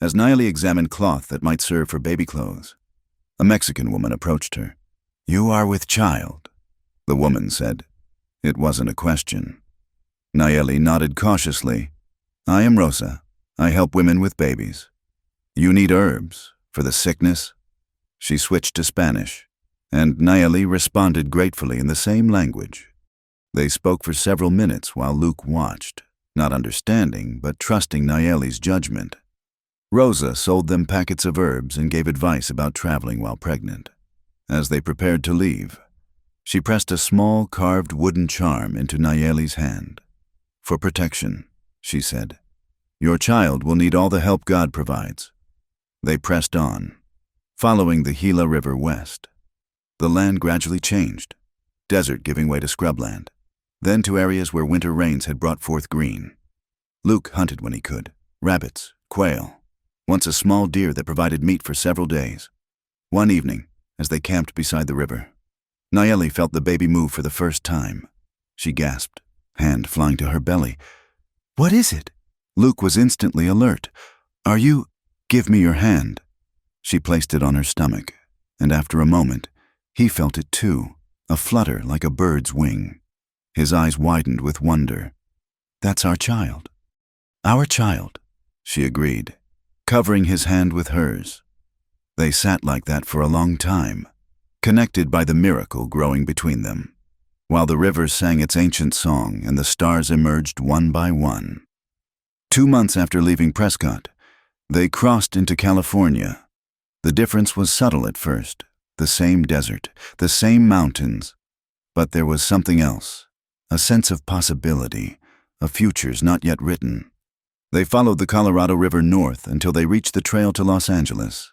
As Nayeli examined cloth that might serve for baby clothes, a Mexican woman approached her. "You are with child," the woman said. It wasn't a question. Nayeli nodded cautiously. "I am Rosa. I help women with babies." "You need herbs for the sickness?" She switched to Spanish, and Nayeli responded gratefully in the same language. They spoke for several minutes while Luke watched, not understanding but trusting Nayeli's judgment. Rosa sold them packets of herbs and gave advice about traveling while pregnant. As they prepared to leave, she pressed a small carved wooden charm into Nayeli's hand. "For protection," she said. "Your child will need all the help God provides." They pressed on, following the Gila River west. The land gradually changed, desert giving way to scrubland, then to areas where winter rains had brought forth green. Luke hunted when he could, rabbits, quail, once a small deer that provided meat for several days. One evening, as they camped beside the river, Nayeli felt the baby move for the first time. She gasped, hand flying to her belly. "What is it?" Luke was instantly alert. "Are you—" "Give me your hand." She placed it on her stomach, and after a moment, he felt it too, a flutter like a bird's wing. His eyes widened with wonder. "That's our child." "Our child," she agreed, covering his hand with hers. They sat like that for a long time, connected by the miracle growing between them, while the river sang its ancient song and the stars emerged one by one. 2 months after leaving Prescott, they crossed into California. The difference was subtle at first, the same desert, the same mountains, but there was something else, a sense of possibility, of futures not yet written. They followed the Colorado River north until they reached the trail to Los Angeles.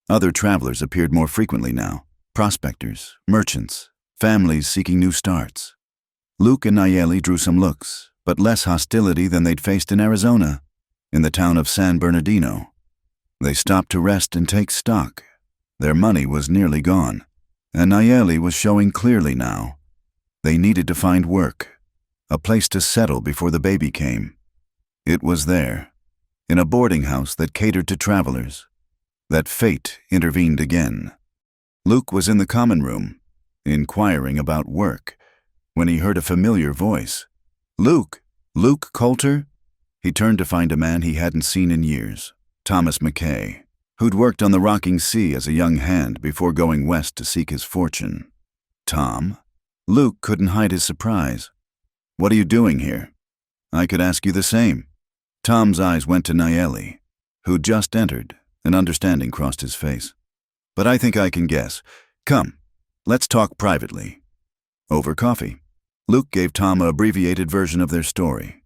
Other travelers appeared more frequently now, prospectors, merchants, families seeking new starts. Luke and Nayeli drew some looks, but less hostility than they'd faced in Arizona, in the town of San Bernardino. They stopped to rest and take stock. Their money was nearly gone, and Nayeli was showing clearly now. They needed to find work, a place to settle before the baby came. It was there, in a boarding house that catered to travelers, that fate intervened again. Luke was in the common room, inquiring about work, when he heard a familiar voice. Luke? Luke Coulter? He turned to find a man he hadn't seen in years, Thomas McKay, who'd worked on the rocking sea as a young hand before going west to seek his fortune. Tom? Luke couldn't hide his surprise. What are you doing here? I could ask you the same. Tom's eyes went to Nayeli, who'd just entered, and understanding crossed his face. But I think I can guess. Come, let's talk privately. Over coffee. Luke gave Tom an abbreviated version of their story.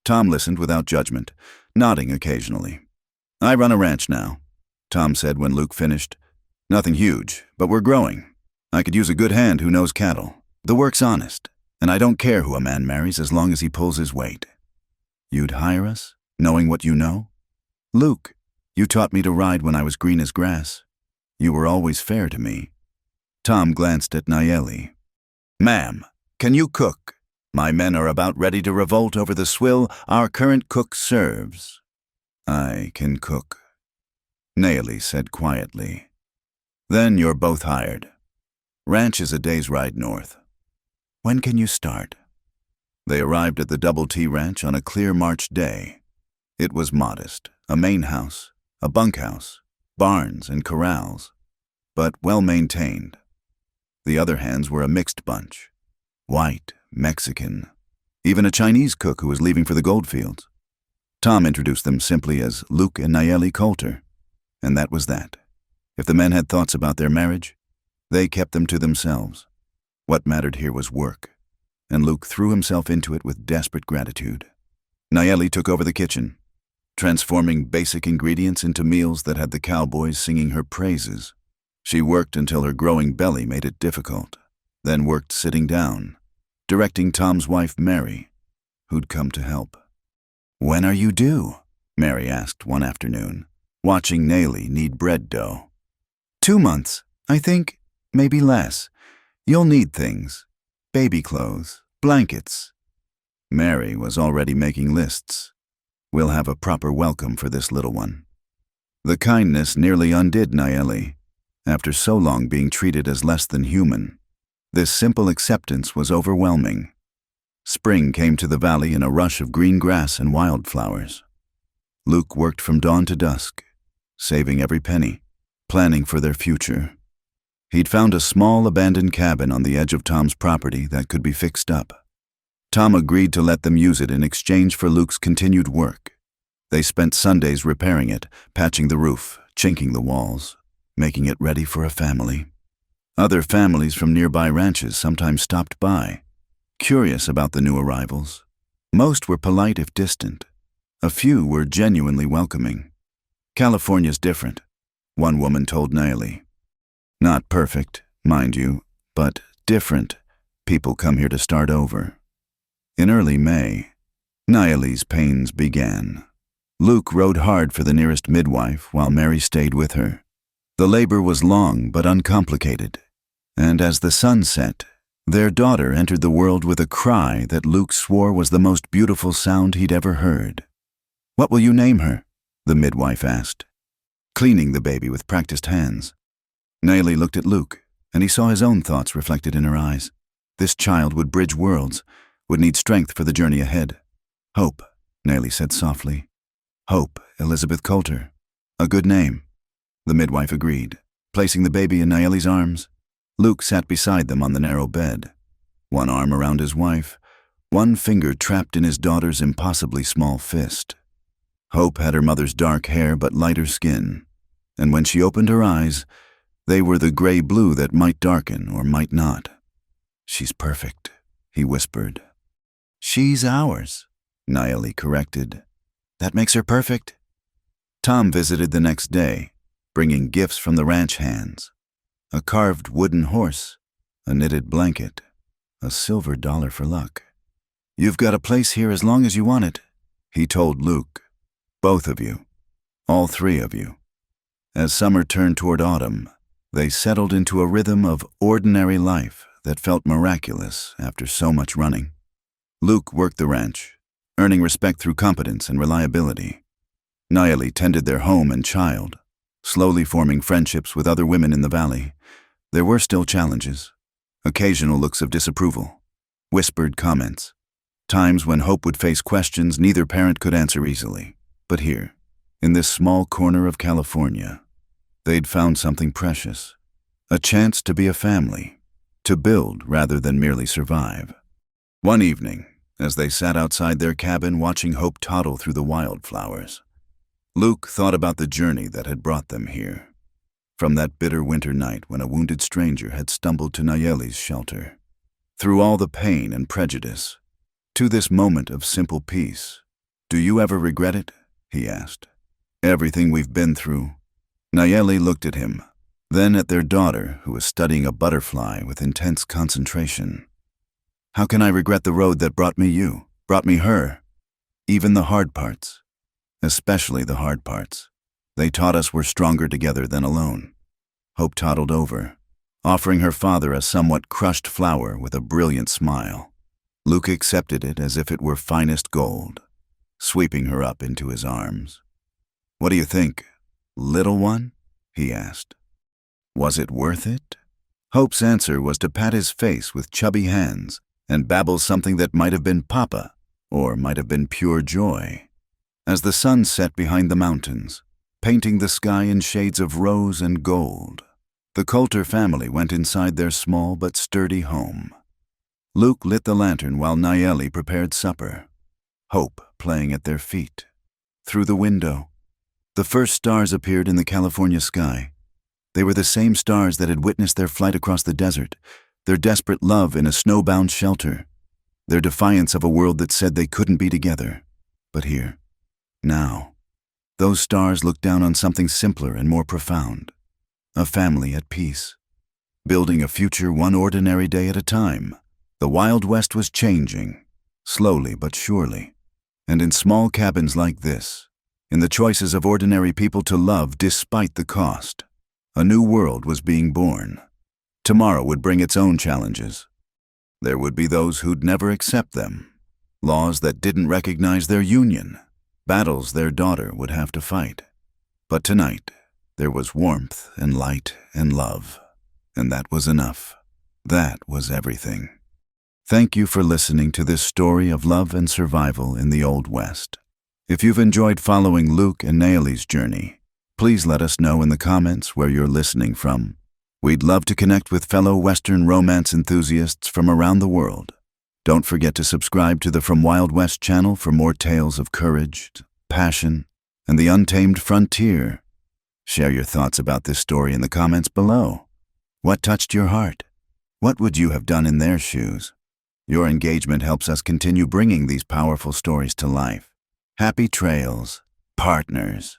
Tom listened without judgment, nodding occasionally. I run a ranch now, Tom said when Luke finished. Nothing huge, but we're growing. I could use a good hand who knows cattle. The work's honest, and I don't care who a man marries as long as he pulls his weight. You'd hire us, knowing what you know? Luke, you taught me to ride when I was green as grass. You were always fair to me. Tom glanced at Nayeli. Ma'am, can you cook? My men are about ready to revolt over the swill our current cook serves. I can cook, Nayeli said quietly. Then you're both hired. Ranch is a day's ride north. When can you start? They arrived at the Double T Ranch on a clear March day. It was modest, a main house, a bunkhouse, barns and corrals, but well-maintained. The other hands were a mixed bunch. White, Mexican, even a Chinese cook who was leaving for the goldfields. Tom introduced them simply as Luke and Nayeli Coulter, and that was that. If the men had thoughts about their marriage, they kept them to themselves. What mattered here was work, and Luke threw himself into it with desperate gratitude. Nayeli took over the kitchen, transforming basic ingredients into meals that had the cowboys singing her praises. She worked until her growing belly made it difficult, then worked sitting down, directing Tom's wife, Mary, who'd come to help. When are you due? Mary asked one afternoon, watching Nayeli knead bread dough. 2 months, I think, maybe less. You'll need things. Baby clothes, blankets. Mary was already making lists. We'll have a proper welcome for this little one. The kindness nearly undid Nayeli. After so long being treated as less than human, this simple acceptance was overwhelming. Spring came to the valley in a rush of green grass and wildflowers. Luke worked from dawn to dusk, saving every penny, planning for their future. He'd found a small abandoned cabin on the edge of Tom's property that could be fixed up. Tom agreed to let them use it in exchange for Luke's continued work. They spent Sundays repairing it, patching the roof, chinking the walls, making it ready for a family. Other families from nearby ranches sometimes stopped by, curious about the new arrivals. Most were polite if distant. A few were genuinely welcoming. California's different, one woman told Nayeli. Not perfect, mind you, but different. People come here to start over. In early May, Nayeli's pains began. Luke rode hard for the nearest midwife while Mary stayed with her. The labor was long but uncomplicated, and as the sun set, their daughter entered the world with a cry that Luke swore was the most beautiful sound he'd ever heard. What will you name her? The midwife asked, cleaning the baby with practiced hands. Nayeli looked at Luke, and he saw his own thoughts reflected in her eyes. This child would bridge worlds, would need strength for the journey ahead. Hope, Nayeli said softly. Hope, Elizabeth Coulter. A good name. The midwife agreed, placing the baby in Nayeli's arms. Luke sat beside them on the narrow bed, one arm around his wife, one finger trapped in his daughter's impossibly small fist. Hope had her mother's dark hair but lighter skin, and when she opened her eyes, they were the gray-blue that might darken or might not. "She's perfect," he whispered. "She's ours," Nayeli corrected. "That makes her perfect." Tom visited the next day, bringing gifts from the ranch hands: a carved wooden horse, a knitted blanket, a silver dollar for luck. "You've got a place here as long as you want it," he told Luke. "Both of you. All three of you." As summer turned toward autumn, they settled into a rhythm of ordinary life that felt miraculous after so much running. Luke worked the ranch, earning respect through competence and reliability. Nayeli tended their home and child, slowly forming friendships with other women in the valley. There were still challenges, occasional looks of disapproval, whispered comments, times when Hope would face questions neither parent could answer easily. But here, in this small corner of California, they'd found something precious, a chance to be a family, to build rather than merely survive. One evening, as they sat outside their cabin watching Hope toddle through the wildflowers, Luke thought about the journey that had brought them here. From that bitter winter night when a wounded stranger had stumbled to Nayeli's shelter, through all the pain and prejudice, to this moment of simple peace. "Do you ever regret it?" he asked. "Everything we've been through." Nayeli looked at him, then at their daughter, who was studying a butterfly with intense concentration. "How can I regret the road that brought me her? Even the hard parts. Especially the hard parts. They taught us we're stronger together than alone." Hope toddled over, offering her father a somewhat crushed flower with a brilliant smile. Luke accepted it as if it were finest gold, sweeping her up into his arms. "What do you think, little one?" he asked. Was it worth it? Hope's answer was to pat his face with chubby hands and babble something that might have been Papa, or might have been pure joy. As the sun set behind the mountains, painting the sky in shades of rose and gold, the Coulter family went inside their small but sturdy home. Luke lit the lantern while Nayeli prepared supper, Hope playing at their feet. Through the window, the first stars appeared in the California sky. They were the same stars that had witnessed their flight across the desert, their desperate love in a snowbound shelter, their defiance of a world that said they couldn't be together. But here, now, those stars looked down on something simpler and more profound. A family at peace, building a future one ordinary day at a time. The Wild West was changing, slowly but surely. And in small cabins like this, in the choices of ordinary people to love despite the cost, a new world was being born. Tomorrow would bring its own challenges. There would be those who'd never accept them, laws that didn't recognize their union, battles their daughter would have to fight. But tonight, there was warmth and light and love, and that was enough. That was everything. Thank you for listening to this story of love and survival in the Old West. If you've enjoyed following Luke and Nayeli's journey, please let us know in the comments where you're listening from. We'd love to connect with fellow Western romance enthusiasts from around the world. Don't forget to subscribe to the From Wild West channel for more tales of courage, passion, and the untamed frontier. Share your thoughts about this story in the comments below. What touched your heart? What would you have done in their shoes? Your engagement helps us continue bringing these powerful stories to life. Happy trails, partners.